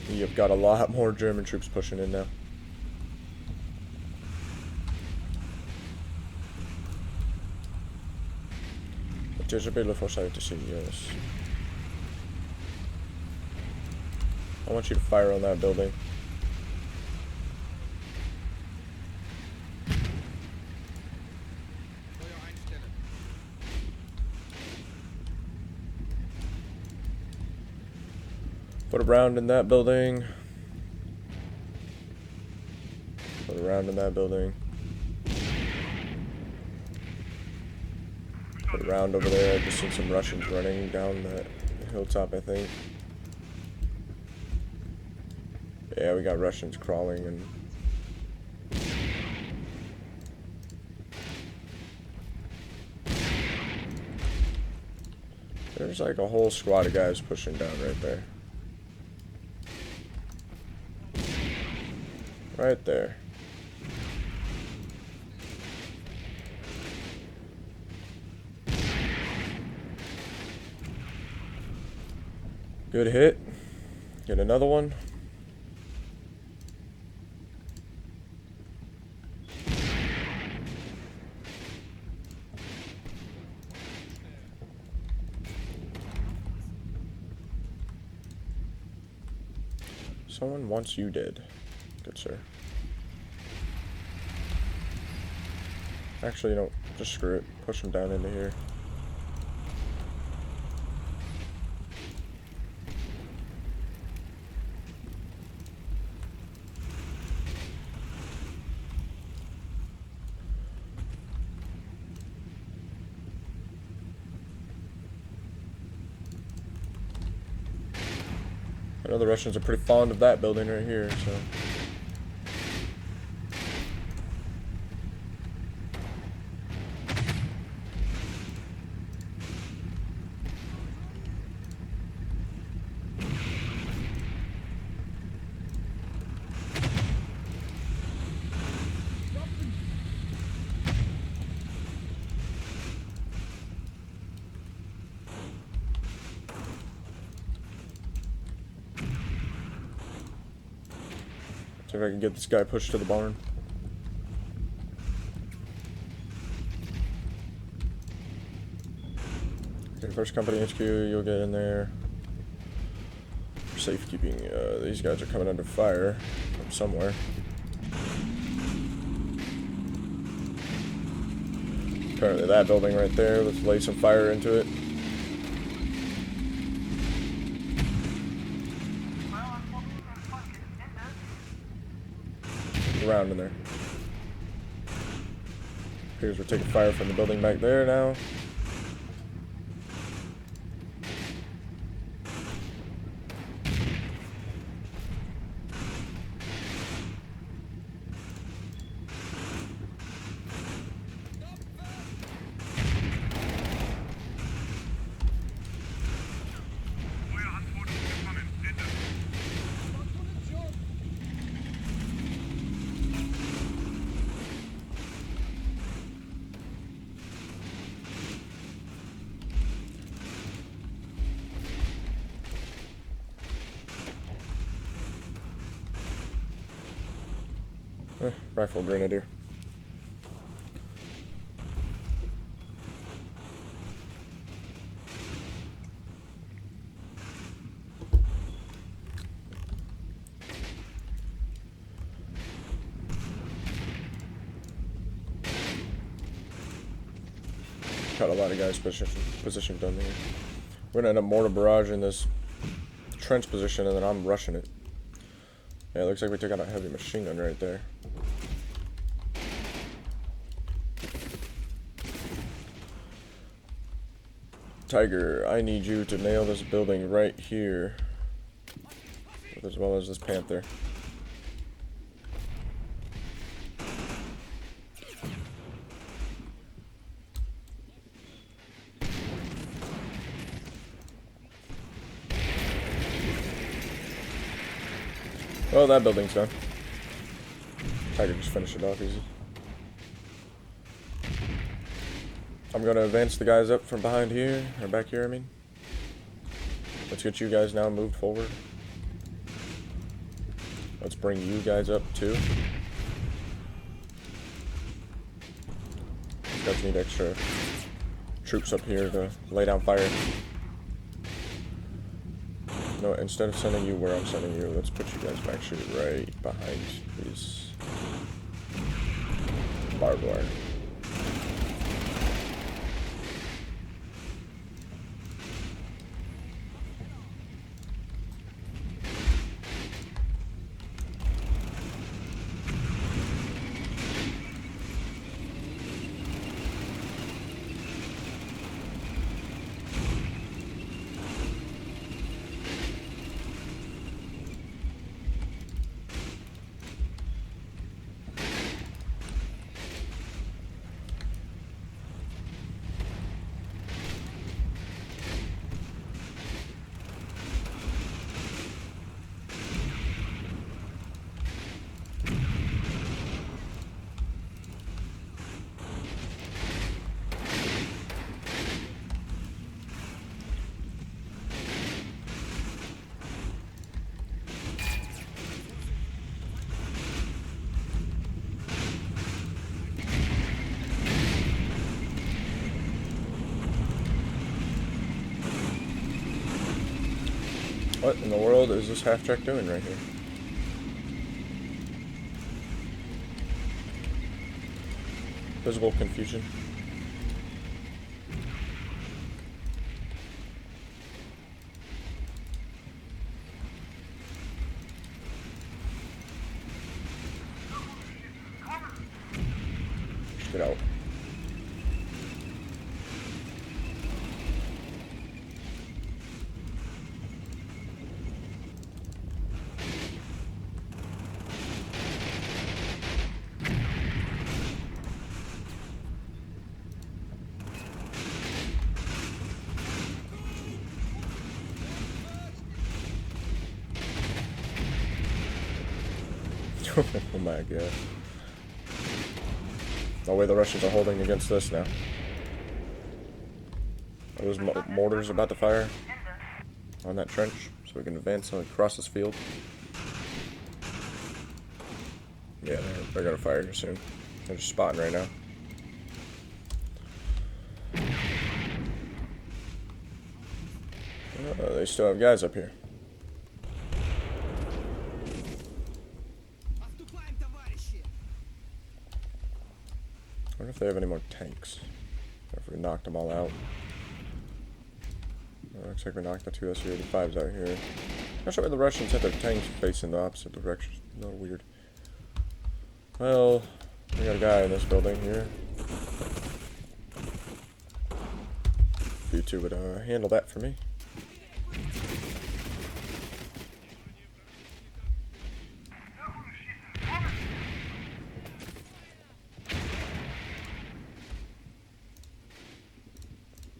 You've got a lot more German troops pushing in now. Terribile foresight to see, yes. I want you to fire on that building. Put a round in that building. Put a round in that building. Put a round over there. I just seen some Russians running down that hilltop, I think. Yeah, we got Russians crawling and... There's like a whole squad of guys pushing down right there. Right there. Good hit. Get another one. Someone wants you dead. Good sir. Actually, no, just screw it. Push him down into here. I know the Russians are pretty fond of that building right here, so. See if I can get this guy pushed to the barn. Okay, first company HQ, you'll get in there. Safekeeping, these guys are coming under fire from somewhere. Apparently that building right there, let's lay some fire into it. Around in there. Here's we're taking fire from the building back there now. Rifle grenadier. Got a lot of guys positioned down there. We're gonna end up mortar barrage in this trench position, and then I'm rushing it. Yeah, it looks like we took out a heavy machine gun right there. Tiger, I need you to nail this building right here, as well as this Panther. Well, that building's done. Tiger just finished it off easy. I'm gonna advance the guys up from behind here, or back here, I mean. Let's get you guys now moved forward. Let's bring you guys up too. These guys need extra troops up here to lay down fire. No, instead of sending you where I'm sending you, let's put you guys actually right behind these barbed wire. What in the world is this half-track doing right here? Visible confusion. Just get out. Oh my god. No way the Russians are holding against this now. Are those mortars about to fire on that trench so we can advance across this field? Yeah, they're gonna fire here soon. They're just spotting right now. They still have guys up here. I wonder if they have any more tanks. Or if we knocked them all out. Looks like we knocked the 2 Su-85s out here. Not sure why the Russians had their tanks facing the opposite direction. No, weird. Well, we got a guy in this building here. If you two would handle that for me.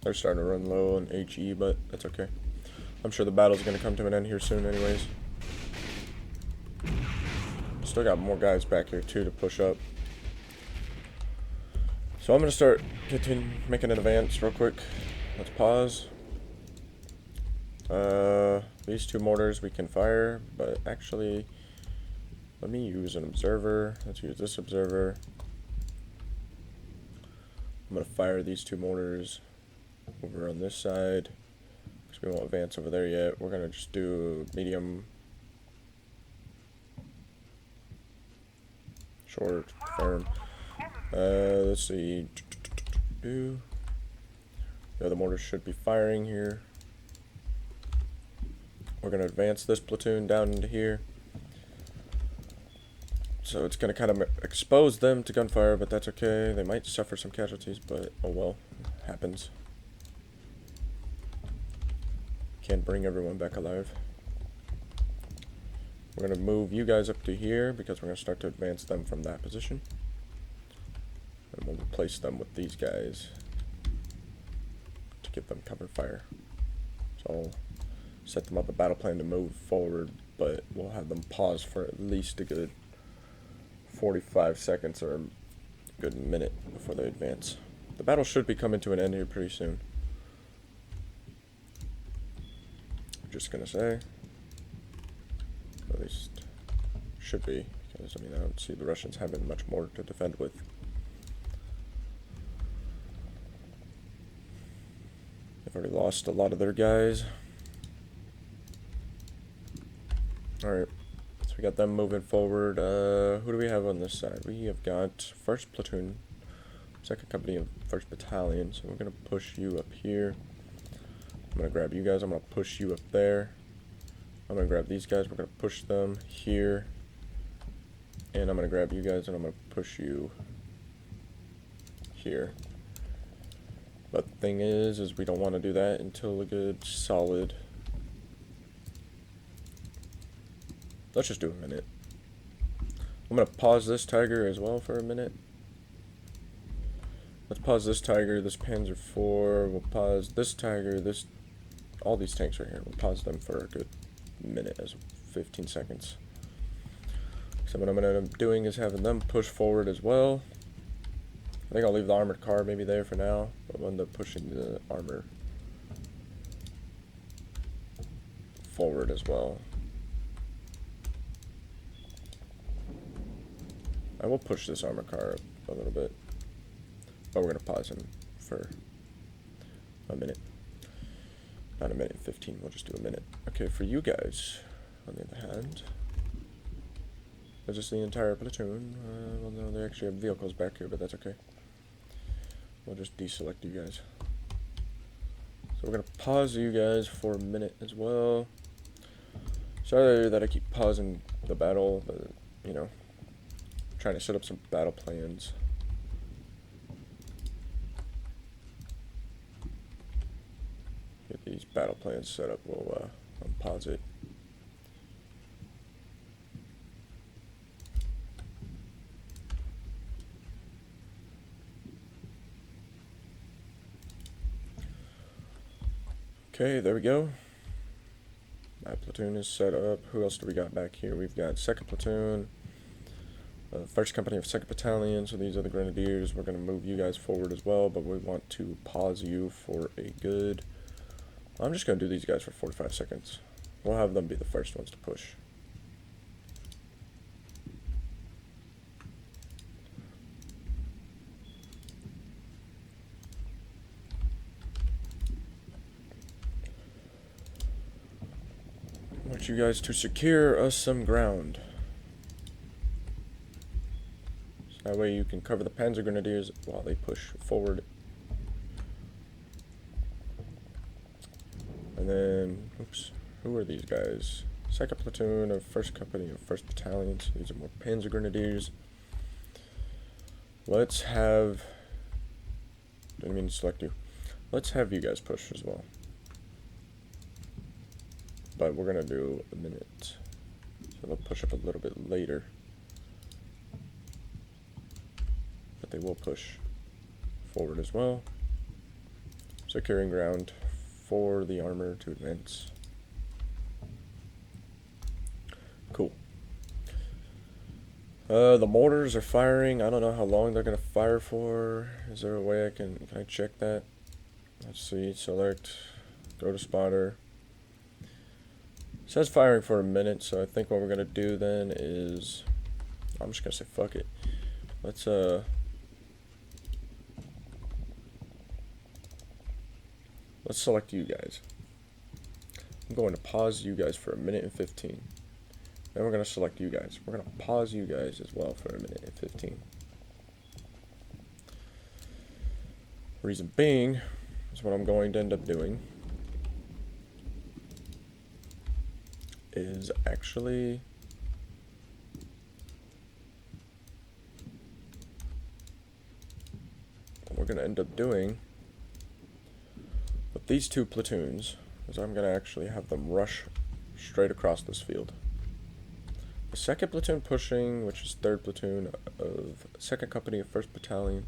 They're starting to run low on HE, but that's okay. I'm sure the battle's going to come to an end here soon anyways. Still got more guys back here too to push up. So I'm going to start making an advance real quick. Let's pause. These 2 mortars we can fire, but actually, let me use an observer. Let's use this observer. I'm going to fire these 2 mortars over on this side, because we won't advance over there yet. We're going to just do medium, short, firm. Let's see. The other mortars should be firing here. We're going to advance this platoon down into here. So it's going to kind of expose them to gunfire, but that's okay. They might suffer some casualties, but oh well, it happens. Can't bring everyone back alive. We're going to move you guys up to here because we're going to start to advance them from that position. And we'll replace them with these guys to give them cover fire. So I'll set them up a battle plan to move forward, but we'll have them pause for at least a good 45 seconds or a good minute before they advance. The battle should be coming to an end here pretty soon. Just gonna say, at least should be, because I mean I don't see the Russians having much more to defend with. They've already lost a lot of their guys. Alright, so we got them moving forward. Who do we have on this side? We have got 1st Platoon, 2nd Company of 1st Battalion, so we're gonna push you up here. I'm going to grab you guys, I'm going to push you up there. I'm going to grab these guys, we're going to push them here. And I'm going to grab you guys and I'm going to push you here. But the thing is we don't want to do that until a good solid... Let's just do a minute. I'm going to pause this Tiger as well for a minute. Let's pause this Tiger, this Panzer IV, we'll pause this Tiger, all these tanks right here, we'll pause them for a good minute, as 15 seconds. So what I'm going to end up doing is having them push forward as well. I think I'll leave the armored car maybe there for now, but we'll end up pushing the armor forward as well. I will push this armored car up a little bit. But we're going to pause him for a minute. Not a minute 15, we'll just do a minute. Okay, for you guys, on the other hand, is this the entire platoon? Well, no, they actually have vehicles back here, but that's okay. We'll just deselect you guys. So we're going to pause you guys for a minute as well. Sorry that I keep pausing the battle, but, you know, trying to set up some battle plans. Get these battle plans set up, we'll unpause it. Okay, there we go. That platoon is set up. Who else do we got back here? We've got 2nd Platoon, First Company of 2nd Battalion, so these are the Grenadiers. We're going to move you guys forward as well, but we want to pause you for a good... I'm just going to do these guys for 45 seconds. We'll have them be the first ones to push. I want you guys to secure us some ground. That way you can cover the Panzer Grenadiers while they push forward. And then, oops, who are these guys? 2nd Platoon of 1st Company of 1st Battalion, so these are more Panzer Grenadiers. Let's have, didn't mean to select you. Let's have you guys push as well. But we're gonna do a minute. So they'll push up a little bit later. They will push forward as well, securing ground for the armor to advance. Cool. The mortars are firing. I don't know how long they're gonna fire for. Is there a way I can I check that? Let's see. Select. Go to spotter. It says firing for a minute, so I think what we're gonna do then is, I'm just gonna say fuck it. Let's select you guys. I'm going to pause you guys for a minute and 15. Then we're going to select you guys. We're going to pause you guys as well for a minute and 15. Reason being is what I'm going to end up doing is actually what we're going to end up doing with these two platoons is I'm going to actually have them rush straight across this field. The 2nd Platoon pushing, which is 3rd Platoon of 2nd Company of 1st Battalion,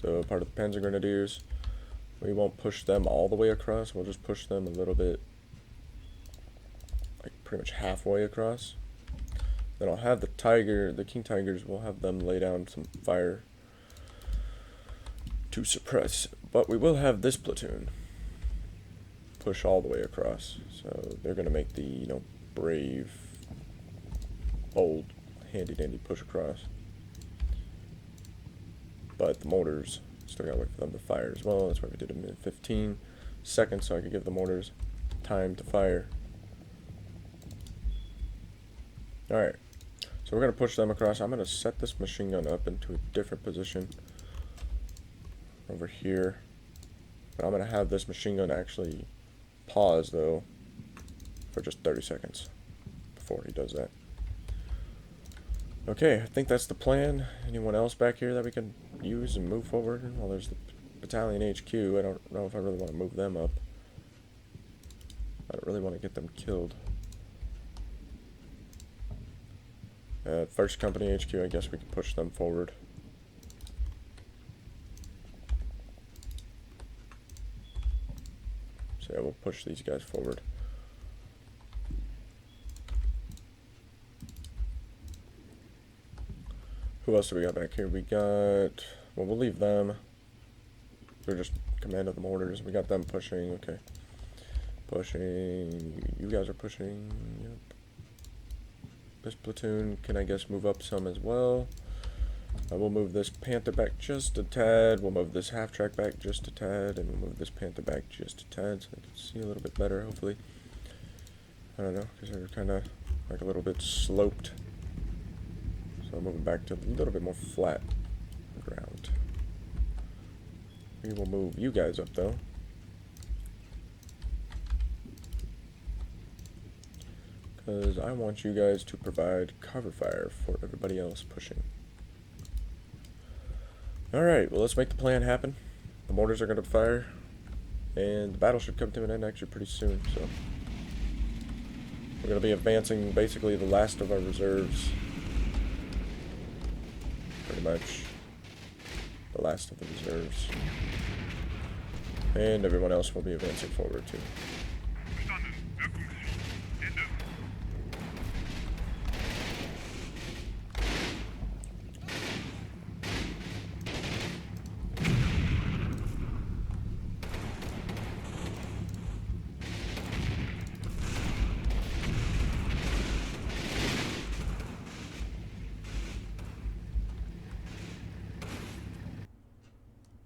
so part of the Panzer Grenadiers, we won't push them all the way across, we'll just push them a little bit, like pretty much halfway across. Then I'll have the King Tigers, we'll have them lay down some fire to suppress, but we will have this platoon push all the way across, so they're going to make the, you know, brave, bold, handy-dandy push across. But the mortars, still got to wait for them to fire as well. That's why we did them in 15 seconds, so I could give the mortars time to fire. Alright, so we're going to push them across. I'm going to set this machine gun up into a different position over here. But I'm going to have this machine gun actually pause, though, for just 30 seconds before he does that. Okay, I think that's the plan. Anyone else back here that we can use and move forward? Well, there's the Battalion HQ. I don't know if I really want to move them up. I don't really want to get them killed. 1st Company HQ, I guess we can push them forward. So yeah, we'll push these guys forward. Who else do we got back here? We got, well, we'll leave them. They're just command of the mortars. We got them pushing, okay. Pushing, you guys are pushing, yep. This platoon can, I guess, move up some as well. We'll move this Panther back just a tad. We'll move this half-track back just a tad. And we'll move this Panther back just a tad so they can see a little bit better, hopefully. I don't know, because they're kind of like a little bit sloped. So I'm moving back to a little bit more flat ground. We will move you guys up, though. Because I want you guys to provide cover fire for everybody else pushing. Alright, well, let's make the plan happen. The mortars are going to fire, and the battle should come to an end actually pretty soon, so we're going to be advancing basically the last of our reserves. Pretty much the last of the reserves. And everyone else will be advancing forward too.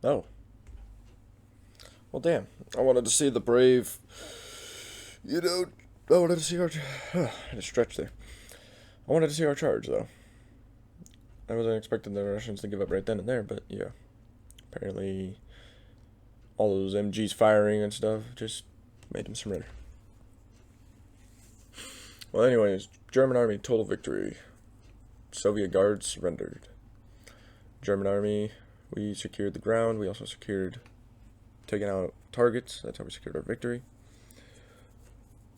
Oh. Well, damn. I wanted to see the brave. You know, I wanted to see our. I had to stretch there. I wanted to see our charge, though. I wasn't expecting the Russians to give up right then and there, but yeah. Apparently, all those MGs firing and stuff just made them surrender. Well, anyways, German army total victory. Soviet guards surrendered. German army, we secured the ground. We also secured taking out targets. That's how we secured our victory.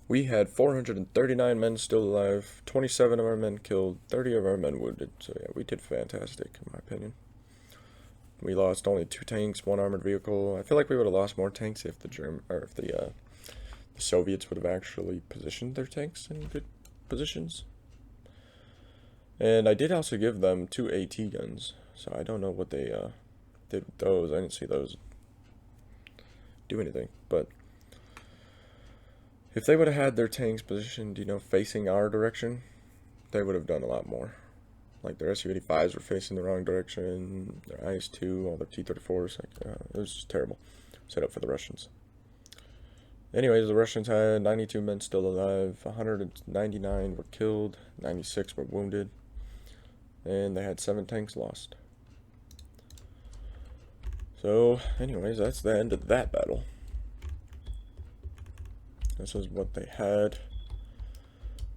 We had 439 men still alive, 27 of our men killed, 30 of our men wounded. So yeah, we did fantastic, in my opinion. We lost only 2 tanks, 1 armored vehicle. I feel like we would have lost more tanks if the Soviets would have actually positioned their tanks in good positions. And I did also give them 2 AT guns, so I don't know what they did with those. I didn't see those do anything, but if they would have had their tanks positioned, facing our direction, they would have done a lot more. Like their Su-85s were facing the wrong direction, their IS-2, all their T-34s, it was just terrible. Set up for the Russians. Anyways, the Russians had 92 men still alive, 199 were killed, 96 were wounded, and they had 7 tanks lost. So, anyways, that's the end of that battle. This is what they had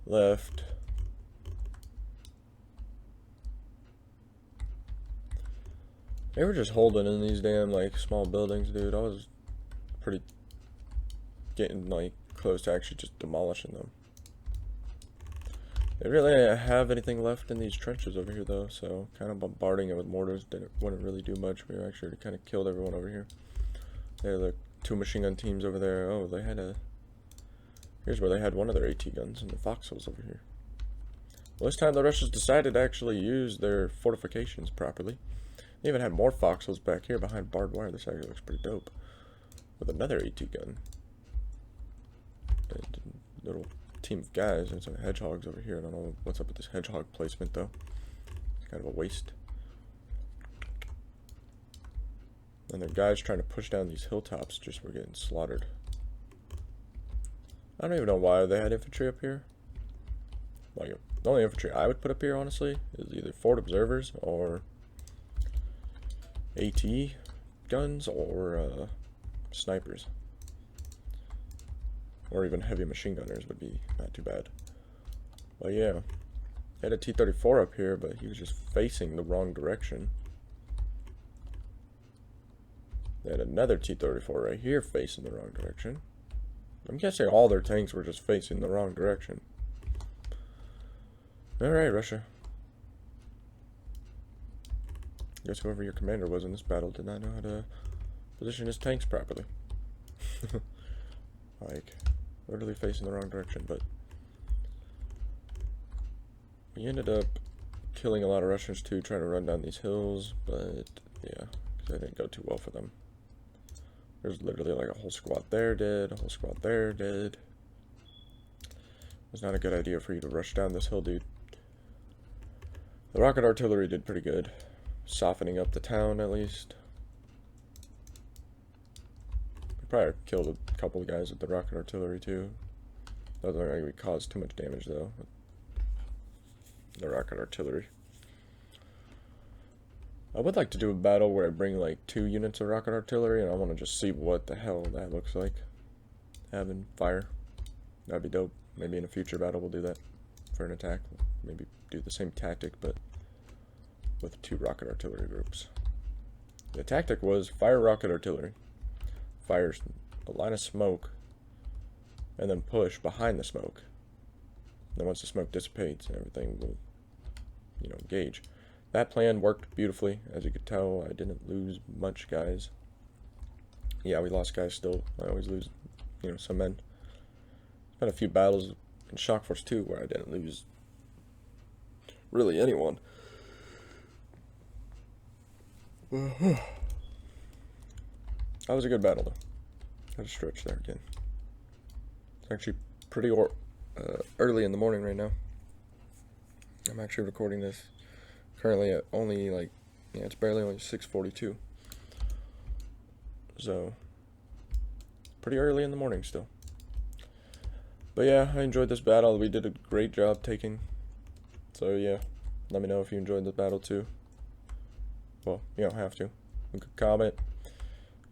left. They were just holding in these damn, small buildings, dude. I was pretty getting, close to actually just demolishing them. They really didn't have anything left in these trenches over here, though, so kind of bombarding it with mortars wouldn't really do much. We actually kind of killed everyone over here. They had the 2 machine gun teams over there. Oh, they had here's where they had one of their AT guns, and the foxholes over here. Well, this time the Russians decided to actually use their fortifications properly. They even had more foxholes back here behind barbed wire. This actually looks pretty dope. With another AT gun. And a little team of guys and some hedgehogs over here. I don't know what's up with this hedgehog placement, though. It's kind of a waste. And the guys trying to push down these hilltops just were getting slaughtered. I don't even know why they had infantry up here. The only infantry I would put up here, honestly, is either forward observers or AT guns or snipers. Or even heavy machine gunners would be not too bad. But yeah, they had a T-34 up here, but he was just facing the wrong direction. They had another T-34 right here facing the wrong direction. I'm guessing all their tanks were just facing the wrong direction. Alright, Russia. Guess whoever your commander was in this battle did not know how to position his tanks properly. Literally facing the wrong direction, but we ended up killing a lot of Russians too, trying to run down these hills, but yeah, because that didn't go too well for them. There's literally a whole squad there dead, a whole squad there dead. It's not a good idea for you to rush down this hill, dude. The rocket artillery did pretty good, softening up the town at least. We probably killed a couple of guys with the rocket artillery too. Doesn't look like we caused too much damage though with the rocket artillery. I would like to do a battle where I bring 2 units of rocket artillery, and I want to just see what the hell that looks like. Having fire. That'd be dope. Maybe in a future battle we'll do that for an attack. Maybe do the same tactic, but with 2 rocket artillery groups. The tactic was fire rocket artillery. Fire a line of smoke, and then push behind the smoke. Then once the smoke dissipates, everything will, engage. That plan worked beautifully. As you could tell, I didn't lose much guys. Yeah, we lost guys still. I always lose, some men. There's been a few battles in Shock Force 2 where I didn't lose really anyone. That was a good battle, though. Had a stretch there again. It's actually pretty early in the morning right now. I'm actually recording this currently at only it's barely only 6:42. So, pretty early in the morning still. But yeah, I enjoyed this battle. We did a great job taking. So yeah, let me know if you enjoyed the battle too. Well, you don't have to. You could comment.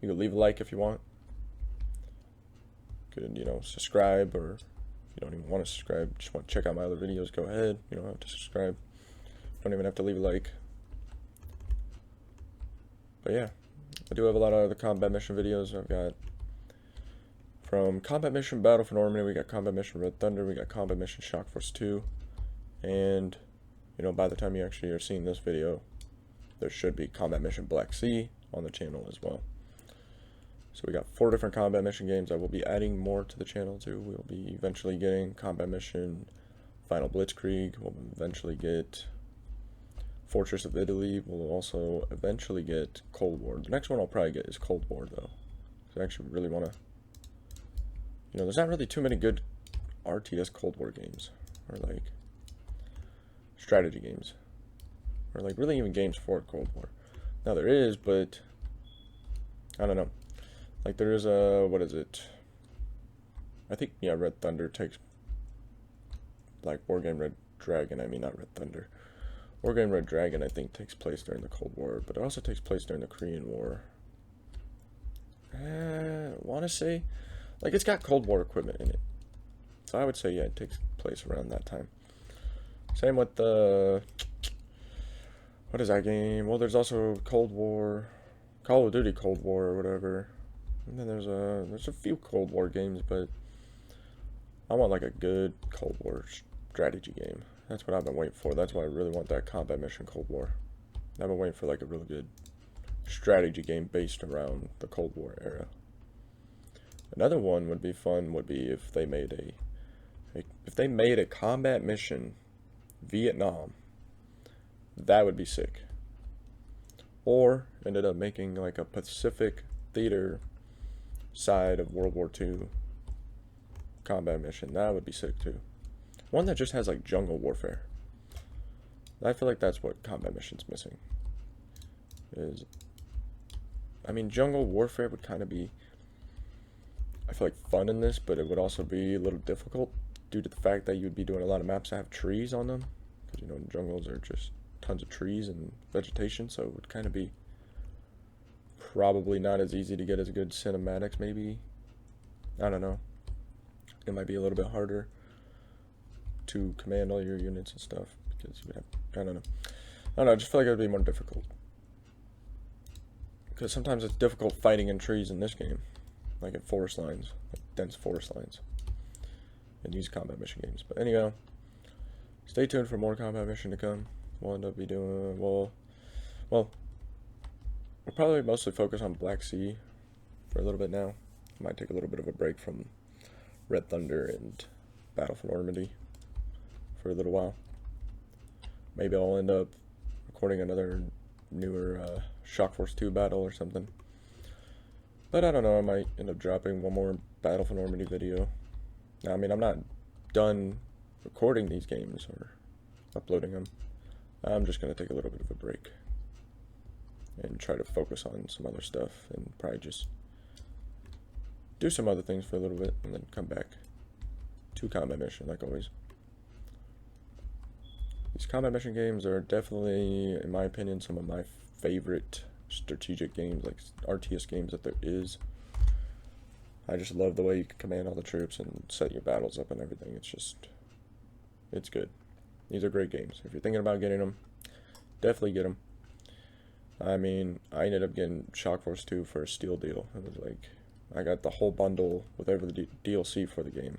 You could leave a like if you want. You could, subscribe, or if you don't even want to subscribe, just want to check out my other videos, go ahead. You don't have to subscribe. Don't even have to leave a like. But yeah, I do have a lot of other combat mission videos. I've got from Combat Mission Battle for Normandy, we got Combat Mission Red Thunder, we got Combat Mission Shock Force 2, and, by the time you actually are seeing this video, there should be Combat Mission Black Sea on the channel as well. So we got 4 different Combat Mission games. I will be adding more to the channel too. We'll be eventually getting Combat Mission Final Blitzkrieg. We'll eventually get Fortress of Italy. We'll also eventually get Cold War. The next one I'll probably get is Cold War though. So I actually really want to... there's not really too many good RTS Cold War games, or like strategy games, or like really even games for Cold War. Now there is, but I don't know. Like there is a, what is it? I think, yeah, Red Thunder takes, like Wargame Red Dragon, I mean not Red Thunder. Wargame Red Dragon I think takes place during the Cold War, but it also takes place during the Korean War. I want to say, like, it's got Cold War equipment in it. So I would say, yeah, it takes place around that time. Same with the... What is that game? Well, there's also Cold War... Call of Duty Cold War or whatever. And then there's a few Cold War games, but... I want, like, a good Cold War strategy game. That's what I've been waiting for. That's why I really want that Combat Mission Cold War. I've been waiting for, like, a really good strategy game based around the Cold War era. Another one would be fun would be if they made a Combat Mission Vietnam. That would be sick. Or ended up making like a Pacific Theater side of World War II combat mission. That would be sick too. One that just has like jungle warfare. I feel like that's what combat mission's missing. Jungle warfare would kind of be, I feel like, fun in this, but it would also be a little difficult due to the fact that you'd be doing a lot of maps that have trees on them. Because, jungles are just tons of trees and vegetation, so it would kind of be probably not as easy to get as good cinematics, maybe. I don't know. It might be a little bit harder to command all your units and stuff, because you would have, I don't know, I just feel like it would be more difficult. Because sometimes it's difficult fighting in trees in this game. Like in forest lines, like dense forest lines, in these combat mission games. But anyhow, stay tuned for more combat mission to come. We'll end up be doing, we'll probably mostly focus on Black Sea for a little bit now. Might take a little bit of a break from Red Thunder and Battle for Normandy for a little while. Maybe I'll end up recording another newer Shock Force 2 battle or something. But I don't know, I might end up dropping one more Battle for Normandy video. Now, I mean, I'm not done recording these games or uploading them. I'm just going to take a little bit of a break and try to focus on some other stuff and probably just do some other things for a little bit and then come back to combat mission like always. These combat mission games are definitely, in my opinion, some of my favorite strategic games, like RTS games that there is. I just love the way you can command all the troops and set your battles up and everything. It's good. These are great games. If you're thinking about getting them, definitely get them. I mean, I ended up getting Shock Force 2 for a steal deal. It was like, I got the whole bundle with every DLC for the game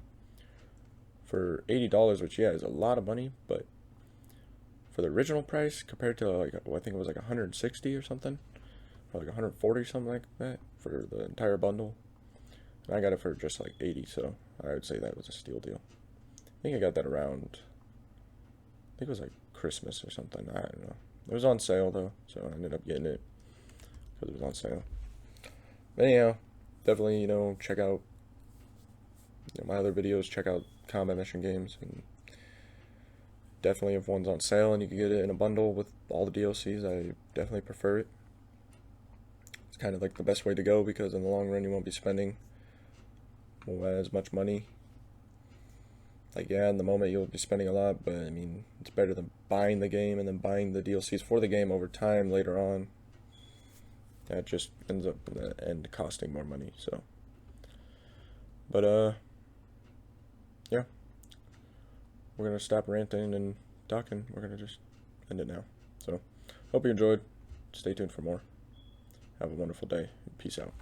for $80, which, yeah, is a lot of money, but for the original price compared to, like, I think it was like 160 or something, or like 140 something like that for the entire bundle. And I got it for just like 80, so I would say that was a steal deal. I think I got that around, I think it was like Christmas or something. I don't know. It was on sale though, so I ended up getting it because it was on sale. But anyhow, definitely, check out my other videos, check out combat mission games, and definitely if one's on sale and you can get it in a bundle with all the DLCs, I definitely prefer it. It's kind of like the best way to go because in the long run you won't be spending as much money. Like, yeah, in the moment you'll be spending a lot, but I mean, it's better than buying the game and then buying the DLCs for the game over time later on. That just ends up in the end costing more money, so. But, yeah. We're gonna stop ranting and talking. We're gonna just end it now. So, hope you enjoyed. Stay tuned for more. Have a wonderful day. Peace out.